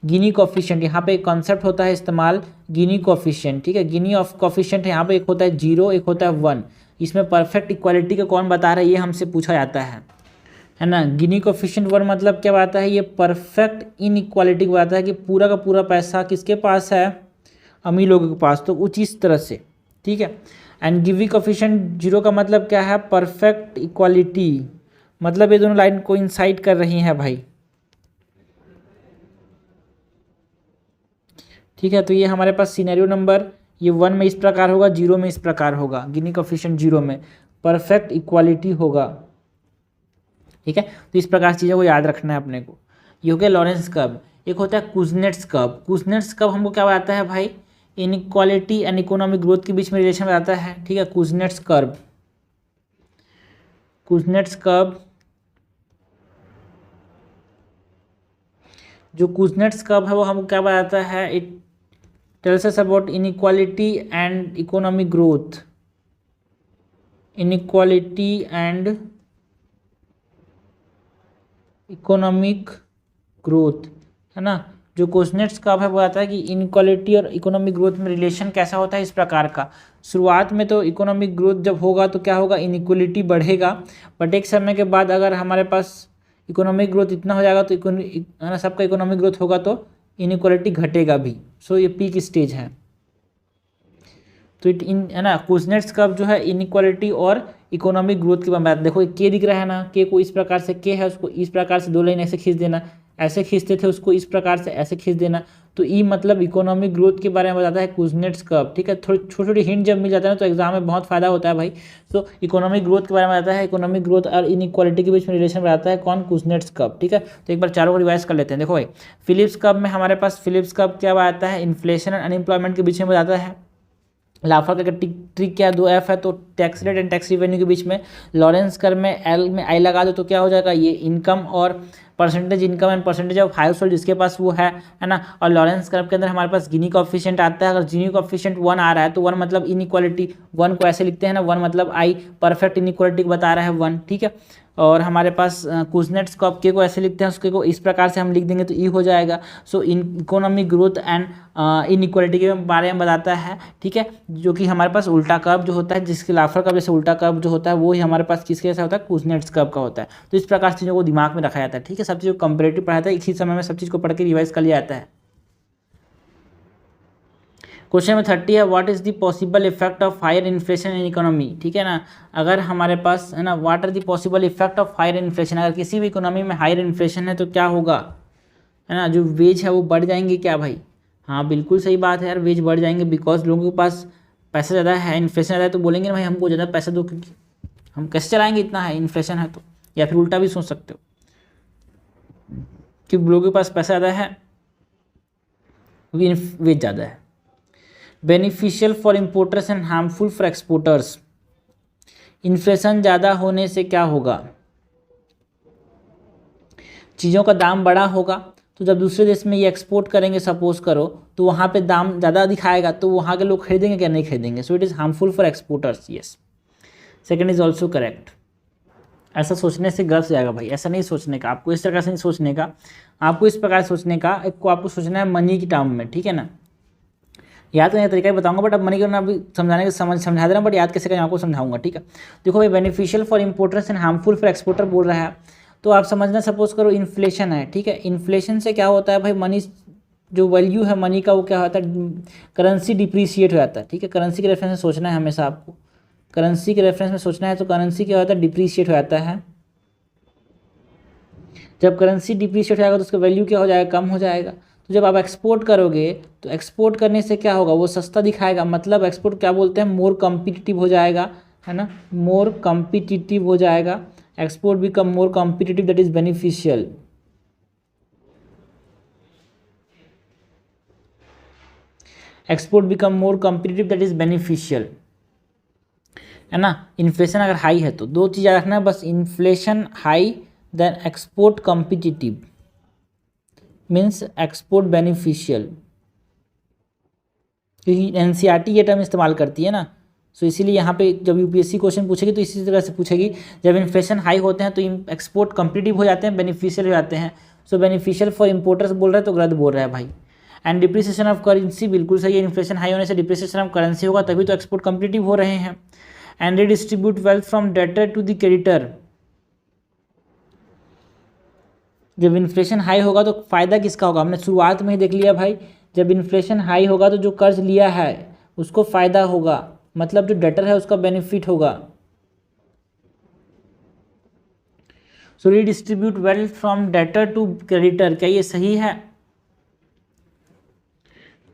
गिनी कोफिशिएंट, यहाँ पे एक कॉन्सेप्ट होता है इस्तेमाल, गिनी कोफिशिएंट, ठीक है। गिनी ऑफ कोफिशिएंट यहाँ पे एक होता है 0, एक होता है 1। इसमें परफेक्ट इक्वालिटी का कौन बता रहा है, ये हमसे पूछा जाता है ना। गिनी कोफिशिएंट 1 मतलब क्या बताता है, ये परफेक्ट इनइक्वालिटी को बताता है कि पूरा का पूरा पैसा किसके पास है, अमीर लोगों के पास, तो कुछ इस तरह से, ठीक है। एंड गिवी कोफिशिएंट 0 का मतलब क्या है, परफेक्ट इक्वालिटी, मतलब ये दोनों लाइन कोइंसाइड कर रही हैं भाई, ठीक है। तो ये हमारे पास सिनेरियो नंबर, ये 1 में इस प्रकार होगा, 0 में इस प्रकार होगा, गिनी कोफिशिएंट 0 में परफेक्ट इक्वालिटी होगा, ठीक है। तो इस प्रकार चीज़ों को याद रखना है अपने को। ये हो गया लॉरेंस कर्व। एक होता है कुजनेट्स कर्व। कुजनेट्स कर्व हमको क्या बताता है भाई, इनइक्वालिटी एंड इकोनॉमिक ग्रोथ के बीच में रिलेशन बताता है, ठीक है। कुजनेट्स कर्व, कुजनेट्स कर्व, जो कुजनेट्स कर्व है वो हमको क्या बताता है, it tells us about inequality and economic growth, inequality and economic growth, है ना। जो कुजनेट्स कर्व है वो आता है कि इनइक्वालिटी और इकोनॉमिक ग्रोथ में रिलेशन कैसा होता है, इस प्रकार का। शुरुआत में तो इकोनॉमिक ग्रोथ जब होगा तो क्या होगा, इनइक्वालिटी बढ़ेगा, बट एक समय के बाद अगर हमारे पास इकोनॉमिक ग्रोथ इतना हो जाएगा तो है ना, सबका इकोनॉमिक ग्रोथ होगा तो इनइक्वालिटी घटेगा भी। सो ये पीक स्टेज है। तो इट इन है ना, कुजनेट्स कर्व जो है इनइक्वालिटी और इकोनॉमिक ग्रोथ की बात, देखो के दिख रहा है ना, के को इस प्रकार से, के है उसको इस प्रकार से 2 लाइन ऐसे खींच देना, ऐसे खींचते थे उसको इस प्रकार से ऐसे खींच देना, तो ई मतलब इकोनॉमिक ग्रोथ के बारे में बताता है कुजनेट्स कर्व, ठीक है। थोड़ी छोटी छोटी हिंट जब मिल जाता है ना तो एग्जाम में बहुत फायदा होता है भाई। तो इकोनॉमिक ग्रोथ के बारे में बताता है, इकोनॉमिक ग्रोथ और इनइक्वालिटी के बीच में रिलेशन बताता है कौन, कुजनेट्स कर्व, ठीक है। तो एक बार चारों को रिवाइज कर लेते हैं। देखो भाई, फिलिप्स कर्व में हमारे पास फिलिप्स कर्व क्या बताता है, इन्फ्लेशन और अनएम्प्लॉयमेंट के बीच में बताता है। लाफर का ट्रिक क्या, 2 एफ है तो tax rate and tax revenue के बीच में। लॉरेंस कर्व में एल में आई लगा दो तो क्या हो जाएगा, ये इनकम और percentage income and percentage of house hold जिसके पास वो है ना। और लॉरेंस कर्व के अंदर हमारे पास गिनी कोफिशिएंट आता है, अगर गिनी कोफिशिएंट 1 आ रहा है तो 1 मतलब इनइक्वालिटी, 1 को ऐसे लिखते हैं ना, 1 मतलब आई परफेक्ट इनइक्वालिटी को बता रहा है 1, ठीक है। और हमारे पास कुजनेट्स्कॉफ के को ऐसे लिखते हैं, उसके को इस प्रकार से हम लिख देंगे तो ई हो जाएगा। So in economic growth and inequality के बारे में बताता है, ठीक है, जो कि हमारे पास उल्टा कर्व जो होता है, जिसके लाफर कर्व जैसे उल्टा कर्व जो होता है वो ही हमारे पास किसके जैसा होता है, कुजनेट्स्कॉफ का होता है। तो इस प्रकार से चीज़ों को दिमाग में रखा जाता है, ठीक है, सब चीज़ को कंपेरेटिव पढ़ाता है, एक ही समय में सब चीज़ को पढ़ के रिवाइज कर लिया जाता है। क्वेश्चन में 30 है, what is the possible effect of higher inflation in economy, ठीक है ना। अगर हमारे पास है ना, what are the possible effect of higher inflation, अगर किसी भी इकोनॉमी में हायर इन्फ्लेशन है तो क्या होगा, है ना, जो वेज है वो बढ़ जाएंगे क्या भाई। हाँ बिल्कुल सही बात है यार, वेज बढ़ जाएंगे, बिकॉज लोगों के पास पैसा ज़्यादा है, इन्फ्लेशन ज़्यादा है, तो बोलेंगे ना भाई हमको ज़्यादा पैसा दो, क्योंकि हम कैसे चलाएंगे, इतना है इन्फ्लेशन है तो। या फिर उल्टा भी सोच सकते हो कि लोगों के पास पैसा ज़्यादा है क्योंकि वेज ज़्यादा है। Beneficial for importers and harmful for exporters, inflation ज़्यादा होने से क्या होगा, चीज़ों का दाम बड़ा होगा, तो जब दूसरे देश में ये एक्सपोर्ट करेंगे सपोज करो, तो वहाँ पे दाम ज़्यादा दिखाएगा, तो वहाँ के लोग खरीदेंगे क्या, नहीं खरीदेंगे। सो it is harmful for exporters, yes, second is also correct. ऐसा सोचने से गलत जाएगा भाई, ऐसा नहीं सोचने का, आपको इस तरह से नहीं सोचने का, आपको इस प्रकार सोचने का, एक को आपको सोचना है मनी की टर्म में, ठीक है ना। याद करने का तरीका ही बताऊंगा, बट अब मनी करना अभी समझाने का समझा देना, बट याद कैसे करें आपको समझाऊंगा, ठीक है। देखो भाई, beneficial for importers and harmful for exporter बोल रहा है, तो आप समझना, सपोज करो इन्फ्लेशन है, ठीक है, इन्फ्लेशन से क्या होता है भाई, मनी जो वैल्यू है मनी का वो क्या होता है, करेंसी डिप्रिशिएट हो जाता है, ठीक है। करेंसी के रेफरेंस में सोचना है हमेशा आपको, करेंसी के रेफरेंस में सोचना है, तो करेंसी क्या होता है, डिप्रिशिएट हो जाता है। जब करेंसी डिप्रिशिएट हो जाएगा तो उसका वैल्यू क्या हो जाएगा, कम हो जाएगा। तो जब आप एक्सपोर्ट करोगे तो एक्सपोर्ट करने से क्या होगा, वो सस्ता दिखाएगा, मतलब एक्सपोर्ट क्या बोलते हैं, मोर कॉम्पिटिटिव हो जाएगा, है ना, मोर कॉम्पिटिटिव हो जाएगा, export become more competitive, that is beneficial. Export become more competitive, that is beneficial, है ना। इन्फ्लेशन अगर हाई है तो दो चीज़ याद रखना है बस, inflation high then export competitive means export beneficial, क्योंकि एनसीईआरटी ये टर्म इस्तेमाल करती है ना। सो इसीलिए यहाँ पे जब यूपीएससी क्वेश्चन पूछेगी तो इसी तरह से पूछेगी, जब इन्फ्लेशन हाई होते हैं तो एक्सपोर्ट कॉम्पिटिटिव हो जाते हैं, बेनिफिशियल हो जाते हैं। सो बेनिफिशियल फॉर इंपोर्टर्स बोल रहा है तो गलत बोल रहा है भाई। एंड डिप्रिसिएशन ऑफ करेंसी बिल्कुल सही है, इन्फ्लेशन हाई होने से डिप्रिसिएशन ऑफ करेंसी होगा, तभी तो एक्सपोर्ट कॉम्पिटिटिव हो रहे हैं। And redistribute wealth from debtor to the creditor, जब इन्फ्लेशन हाई होगा तो फायदा किसका होगा, हमने शुरुआत में ही देख लिया भाई, जब इन्फ्लेशन हाई होगा तो जो कर्ज लिया है उसको फायदा होगा, मतलब जो डेटर है उसका बेनिफिट होगा। So redistribute wealth from debtor to creditor, क्या ये सही है,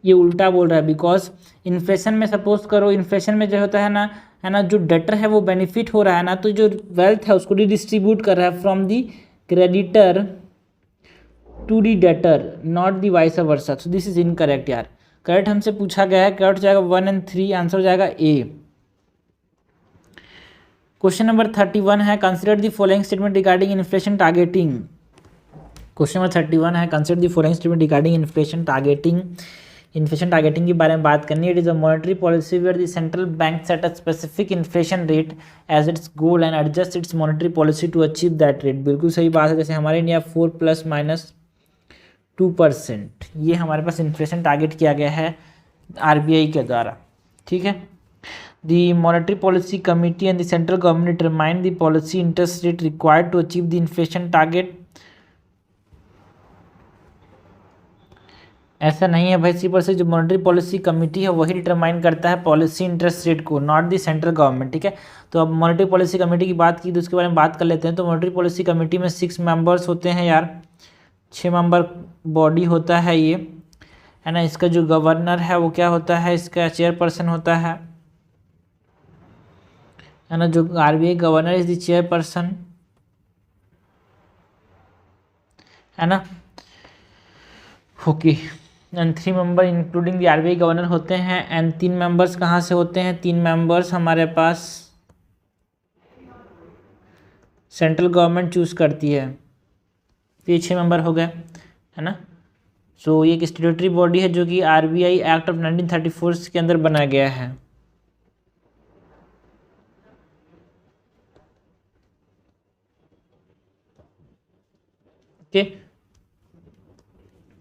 ये उल्टा बोल रहा है, बिकॉज इन्फ्लेशन में सपोज करो, इन्फ्लेशन में जो होता है ना, जो डेटर है वो बेनिफिट हो रहा है ना, तो जो वेल्थ है उसको रीडिस्ट्रीब्यूट कर रहा है from the creditor to the debtor, not the vice versa. So this is incorrect यार, करेक्ट हमसे पूछा गया है, करेक्ट जाएगा 1 और 3, आंसर हो जाएगा ए। क्वेश्चन नंबर 31 है, consider the following statement regarding inflation targeting. Question number 31 है, consider the following statement regarding inflation targeting. Inflation targeting के बारे में बात करनी है। It is a monetary policy where the central bank set a specific inflation rate as its goal and adjust its monetary policy to achieve that rate. बिल्कुल सही बात है, जैसे हमारे इंडिया 4+-2%, ये हमारे पास इन्फ्लेशन टारगेट किया गया है आरबीआई के द्वारा, ठीक है। The monetary policy committee and the central government determine the policy interest rate required to achieve the inflation target. ऐसा नहीं है भाई, सिर्फ से जो मॉनेटरी पॉलिसी कमेटी है वही डिटरमाइन करता है पॉलिसी इंटरेस्ट रेट को, नॉट दी सेंट्रल गवर्नमेंट, ठीक है। तो अब मॉनेटरी पॉलिसी कमेटी की बात की तो उसके बारे में बात कर लेते हैं। तो मॉनेटरी पॉलिसी कमेटी में 6 मेंबर्स होते हैं यार, 6 मेंबर बॉडी होता है ये, है ना। इसका जो गवर्नर है वो क्या होता है, इसका चेयरपर्सन होता है ना। जो RBI governor is the chairperson, है ना, okay. And 3 member including the RBI governor होते हैं। एंड 3 मेंबर्स कहाँ से होते हैं, 3 मेंबर्स हमारे पास सेंट्रल गवर्नमेंट चूज करती है, तो ये 6 मेंबर हो गए, है ना। सो ये एक स्टैट्यूटरी बॉडी है जो कि आरबीआई एक्ट ऑफ 1934 के अंदर बनाया गया है। ओके।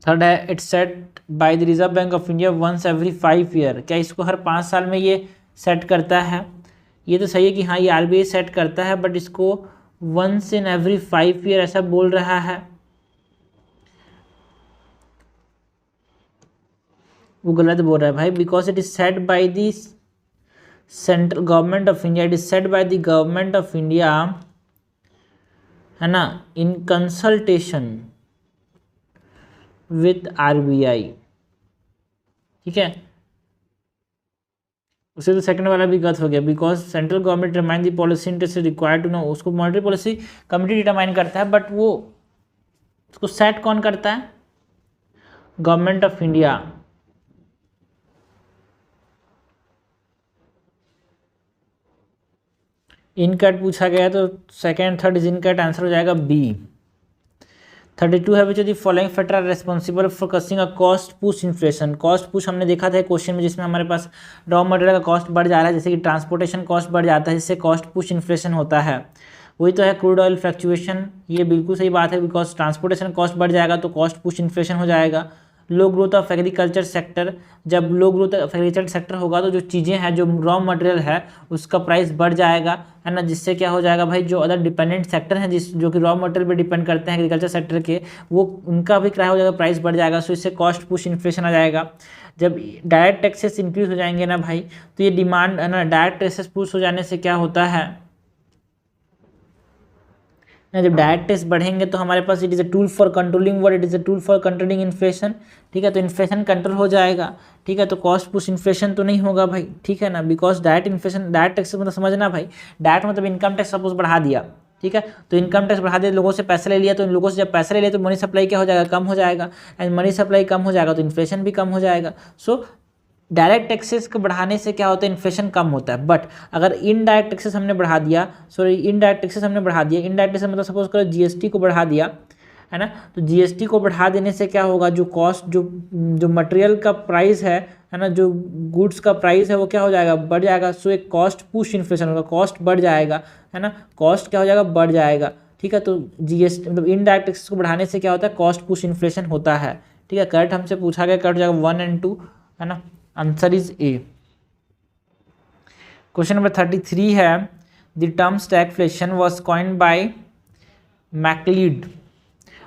थर्ड है it's set by the Reserve Bank of India once every 5 year, क्या इसको हर 5 साल में ये सेट करता है? ये तो सही है कि हाँ ये आरबीआई सेट करता है, बट इसको वंस इन एवरी 5 ईयर ऐसा बोल रहा है, वो गलत बोल रहा है भाई। Because it is set by the central government of India, it is set by the government of India, है ना, इन कंसल्टेशन विथ आरबीआई। ठीक है, उसे तो सेकंड वाला भी गलत हो गया। Because central government determine the policy interest required to no, उसको मॉनेटरी पॉलिसी कमिटी डिटरमाइन करता है, बट वो उसको सेट कौन करता है? Government of India. इनकट पूछा गया तो second third is incorrect, answer हो जाएगा बी। 32 है which of the following factor are responsible for causing a cost push inflation. Cost push हमने देखा था क्वेश्चन में, जिसमें हमारे पास रॉ मटेरियल का कॉस्ट बढ़ जा रहा है, जैसे कि ट्रांसपोर्टेशन कॉस्ट बढ़ जाता है, जिससे कॉस्ट पुश इन्फ्लेशन होता है। वही तो है क्रूड ऑयल फ्लक्चुएशन, ये बिल्कुल सही बात है। बिकॉज ट्रांसपोर्टेशन कॉस्ट बढ़ जाएगा तो कॉस्ट पुश इन्फ्लेशन हो जाएगा। लो ग्रोथ ऑफ एग्रीकल्चर सेक्टर, जब लो ग्रोथ ऑफ एग्रीकल्चर सेक्टर होगा तो जो चीज़ें हैं, जो रॉ मटेरियल है, उसका प्राइस बढ़ जाएगा, है ना, जिससे क्या हो जाएगा भाई, जो अदर डिपेंडेंट सेक्टर हैं जो कि रॉ मटेरियल पे डिपेंड करते हैं एग्रीकल्चर सेक्टर के, वो उनका भी क्या हो जाएगा, प्राइस बढ़ जाएगा। सो इससे कॉस्ट पुश इन्फ्लेशन आ जाएगा। जब डायरेक्ट टैक्सेस इंक्रीज हो जाएंगे ना भाई, तो ये डिमांड, है ना, डायरेक्ट टैक्सेस पुश हो जाने से क्या होता है, जब डायरेक्ट टैक्स बढ़ेंगे तो हमारे पास it is a tool for controlling what, it is a tool for controlling inflation. ठीक है, तो इन्फ्लेशन कंट्रोल हो जाएगा। ठीक है, तो कॉस्ट पुश इन्फ्लेशन तो नहीं होगा भाई। ठीक है ना, because direct inflation, direct tax मतलब समझना भाई, डायरेक्ट मतलब इनकम टैक्स सपोज बढ़ा दिया। ठीक है, तो इनकम टैक्स बढ़ा दिया, लोगों से पैसे ले लिया, तो इन लोगों से जब पैसे ले लिया तो मनी सप्लाई क्या हो जाएगा, कम हो जाएगा। एंड मनी सप्लाई कम हो जाएगा तो इन्फ्लेशन भी कम हो जाएगा। सो डायरेक्ट टैक्सेस को बढ़ाने से क्या होता है, इन्फ्लेशन कम होता है। बट अगर इनडायरेक्ट टैक्सेस हमने बढ़ा दिया, इनडायरेक्ट टैक्सेस हमने बढ़ा दिया, इनडायरेक्ट टैक्सेस मतलब सपोज करो जीएसटी को बढ़ा दिया, है ना, तो जीएसटी को बढ़ा देने से क्या होगा, जो कॉस्ट, जो मटेरियल का प्राइस है ना, जो गुड्स का प्राइस है, वो क्या हो जाएगा, बढ़ जाएगा। सो एक कॉस्ट पुश इन्फ्लेशन होगा, कॉस्ट बढ़ जाएगा, है ना, कॉस्ट क्या हो जाएगा, बढ़ जाएगा। ठीक है, तो जीएसटी मतलब इनडायरेक्ट टैक्सेस को बढ़ाने से क्या होता है, कॉस्ट पुश इन्फ्लेशन होता है। ठीक है, करेक्ट हमसे पूछा गया, करेक्ट हो जाएगा 1 और 2, है ना, answer is A. Question number 33 है the term stagflation was coined by Macleod,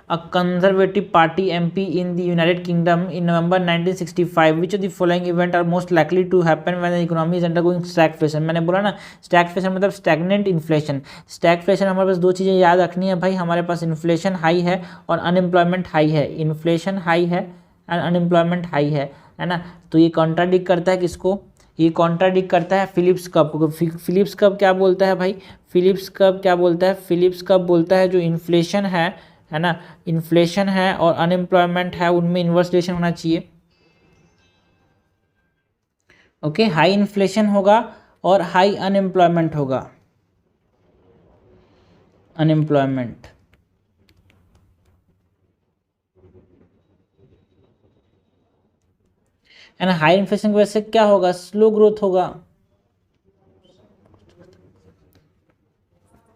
a conservative party MP in the United Kingdom in November 1965. Which of the following event are most likely to happen when the economy is undergoing stagflation? मैंने बोला ना, stagflation मतलब stagnant inflation। stagflation हमारे पास दो चीज़ें याद रखनी है भाई, हमारे पास इन्फ्लेशन हाई है और अनएम्प्लॉयमेंट हाई है। इन्फ्लेशन हाई है एंड अनएम्प्लॉयमेंट हाई है ना, तो ये कॉन्ट्राडिक्ट करता है किसको, ये कॉन्ट्राडिक्ट करता है फिलिप्स कप को। फिलिप्स कप क्या बोलता है भाई, फिलिप्स कप क्या बोलता है, फिलिप्स कप बोलता है जो इन्फ्लेशन है ना, इन्फ्लेशन है और अनएम्प्लॉयमेंट है, उनमें इन्वर्स रिलेशन होना चाहिए। ओके, हाई इन्फ्लेशन होगा और हाई अनएम्प्लॉयमेंट होगा, अनएम्प्लॉयमेंट। एंड हाई इन्फ्लेशन की वजह से क्या होगा, स्लो ग्रोथ होगा।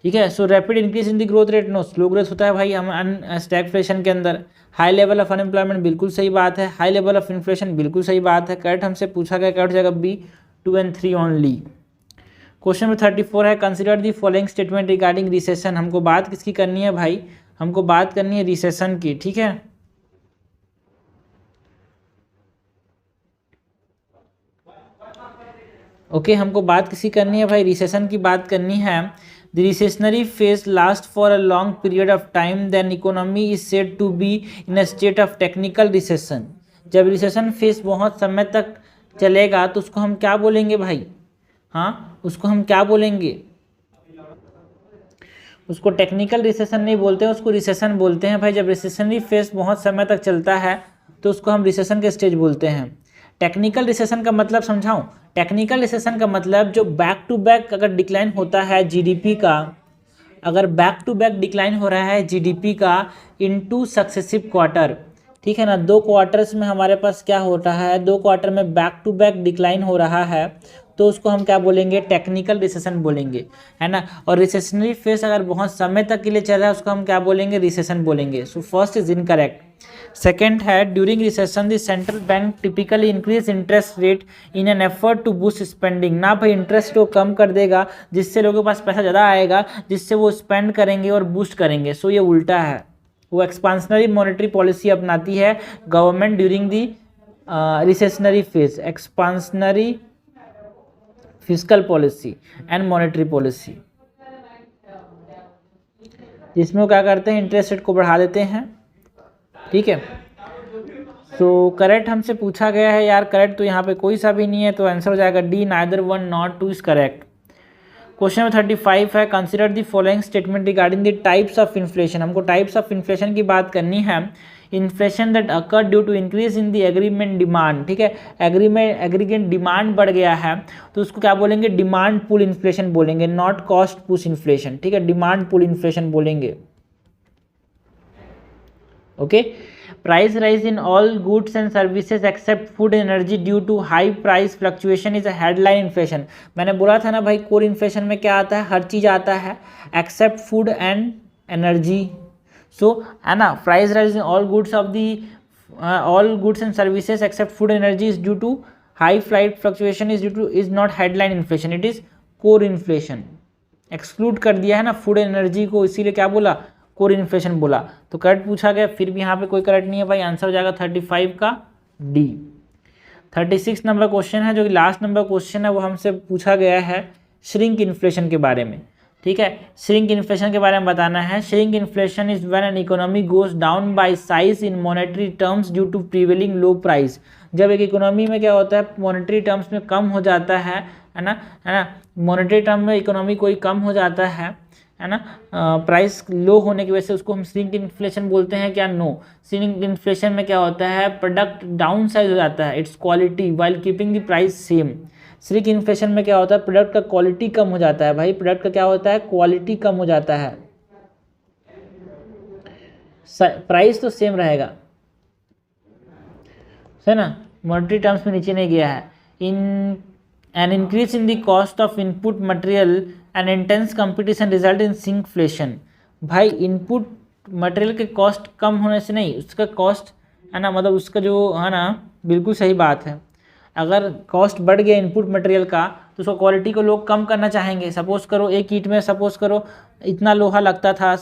ठीक है, so rapid increase in the growth rate, no, slow growth होता है भाई हम स्टैगफ्लेशन के अंदर। हाई लेवल ऑफ अनएम्प्लॉयमेंट, बिल्कुल सही बात है। हाई लेवल ऑफ इन्फ्लेशन, बिल्कुल सही बात है। करेक्ट हमसे पूछा गया, करेक्ट हो जाएगा बी, 2 और 3 ओनली। क्वेश्चन नंबर 34 है consider the following statement regarding recession. हमको बात किसकी करनी है भाई, हमको बात करनी है रिसेशन की। ठीक है, ओके, हमको बात किसी करनी है भाई, रिसेशन की बात करनी है। The recessionary phase last for a long period of time then economy is said to be in a state of technical recession. जब रिसेशन फेज बहुत समय तक चलेगा तो उसको हम क्या बोलेंगे भाई, हाँ, उसको हम क्या बोलेंगे, उसको टेक्निकल रिसेशन नहीं बोलते हैं, उसको रिसेशन बोलते हैं भाई। जब रिसेशनरी फेज बहुत समय तक चलता है तो उसको हम रिसेशन के स्टेज बोलते हैं। टेक्निकल रिसेशन का मतलब समझाऊं, टेक्निकल रिसेशन का मतलब जो बैक टू बैक अगर डिक्लाइन होता है जीडीपी का, अगर बैक टू बैक डिक्लाइन हो रहा है जीडीपी का इनटू सक्सेसिव क्वार्टर, ठीक है ना, 2 क्वार्टर्स में हमारे पास क्या हो रहा है, 2 क्वार्टर में बैक टू बैक डिक्लाइन हो रहा है, तो उसको हम क्या बोलेंगे, टेक्निकल रिसेशन बोलेंगे, है ना। और रिसेशनरी फेज अगर बहुत समय तक के लिए चल रहा है उसको हम क्या बोलेंगे, रिसेशन बोलेंगे। So first is incorrect. Second है during recession the central bank typically increase interest rate in an effort to boost spending. ना भाई इंटरेस्ट को कम कर देगा जिससे लोगों के पास पैसा ज़्यादा आएगा, जिससे वो स्पेंड करेंगे और बूस्ट करेंगे। सो ये उल्टा है। वो एक्सपांशनरी मॉनेटरी पॉलिसी अपनाती है government during the recessionary phase, expansionary fiscal policy and monetary policy, जिसमें वो क्या करते हैं, इंटरेस्ट रेट को बढ़ा देते हैं। ठीक है, तो करेक्ट हमसे पूछा गया है यार, करेक्ट तो यहाँ पे कोई सा भी नहीं है, तो आंसर हो जाएगा D, neither one not two is correct. Question number 35 है, consider the following statement regarding the types of inflation. हमको टाइप्स ऑफ इन्फ्लेशन की बात करनी है। Inflation that occur due to increase in the agreement demand. ठीक है, aggregate demand बढ़ गया है तो उसको क्या बोलेंगे, डिमांड पुल इन्फ्लेशन बोलेंगे, नॉट कॉस्ट पुश इन्फ्लेशन। ठीक है, डिमांड पुल इन्फ्लेशन बोलेंगे। Okay, price rise in all goods and services except food energy due to high price fluctuation is a headline inflation. मैंने बोला था ना भाई, कोर इन्फ्लेशन में क्या आता है, हर चीज़ आता है except food and energy. So है ना, price rise in all goods of the all goods and services except food energy is due to high flight fluctuation is due to is not headline inflation, it is core inflation. Exclude कर दिया है ना food energy को, इसीलिए क्या बोला, core inflation बोला। तो करेक्ट पूछा गया, फिर भी यहाँ पे कोई करेक्ट नहीं है भाई, आंसर हो जाएगा 35 का डी। 36 नंबर क्वेश्चन है, जो कि लास्ट नंबर क्वेश्चन है, वो हमसे पूछा गया है श्रिंक इन्फ्लेशन के बारे में। ठीक है, श्रिंक इन्फ्लेशन के बारे में बताना है। Shrink inflation is when an economy goes down by size in monetary terms due to prevailing low price. जब एक इकोनॉमी में क्या होता है, मॉनेटरी टर्म्स में कम हो जाता है ना, मॉनेटरी टर्म में इकोनॉमी कोई कम हो जाता है ना, प्राइस लो होने की वजह से उसको हम श्रिंक इन्फ्लेशन बोलते हैं क्या, नो। श्रिंक इन्फ्लेशन में क्या होता है, प्रोडक्ट डाउन साइज हो जाता है, it's quality while keeping the price same. Shrink inflation में क्या होता है, प्रोडक्ट का क्वालिटी कम हो जाता है भाई, प्रोडक्ट का क्या होता है, क्वालिटी कम हो जाता है, प्राइस तो सेम रहेगा, है ना, मॉनेटरी टर्म्स में नीचे नहीं गया है। In an increase in the cost of input material and intense competition result in shrinkflation. भाई इनपुट मटेरियल के कॉस्ट कम होने से नहीं, उसका कॉस्ट है ना, मतलब उसका जो है ना, बिल्कुल सही बात है। अगर कॉस्ट बढ़ गया इनपुट मटेरियल का तो उसका क्वालिटी को लोग कम करना चाहेंगे। सपोज करो एक ईंट में सपोज करो इतना लोहा लगता था,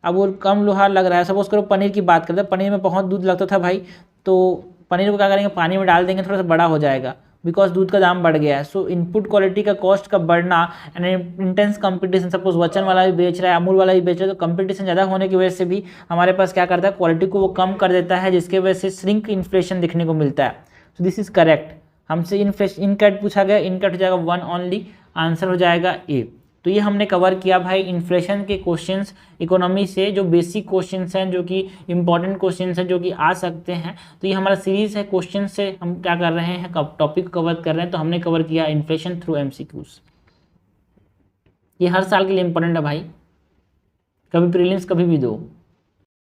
अब वो कम लोहा लग रहा है। सपोज करो पनीर की बात करते हैं, पनीर में बहुत दूध लगता था भाई, तो पनीर को क्या करेंगे, पानी में डाल देंगे, थोड़ा सा बड़ा हो जाएगा, बिकॉज दूध का दाम बढ़ गया है। सो इनपुट क्वालिटी का कॉस्ट का बढ़ना एंड इंटेंस कंपटीशन, सपोज वचन वाला भी बेच रहा है, अमूल वाला भी बेच रहा है, तो कंपटीशन ज़्यादा होने की वजह से भी हमारे पास क्या करता है, क्वालिटी को वो कम कर देता है, जिसके वजह से श्रिंक इन्फ्लेशन दिखने को मिलता है। So this is correct. हमसे इनकट पूछा गया, इनकट हो जाएगा वन ओनली, आंसर हो जाएगा ए। तो ये हमने कवर किया भाई इन्फ्लेशन के क्वेश्चंस इकोनॉमी से, जो बेसिक क्वेश्चंस हैं, जो कि इंपॉर्टेंट क्वेश्चंस हैं, जो कि आ सकते हैं। तो ये हमारा सीरीज़ है क्वेश्चन से हम क्या कर रहे हैं, टॉपिक कवर कर रहे हैं। तो हमने कवर किया इन्फ्लेशन थ्रू एमसीक्यूज। ये हर साल के लिए इंपॉर्टेंट है भाई, कभी प्रीलिम्स कभी भी दो।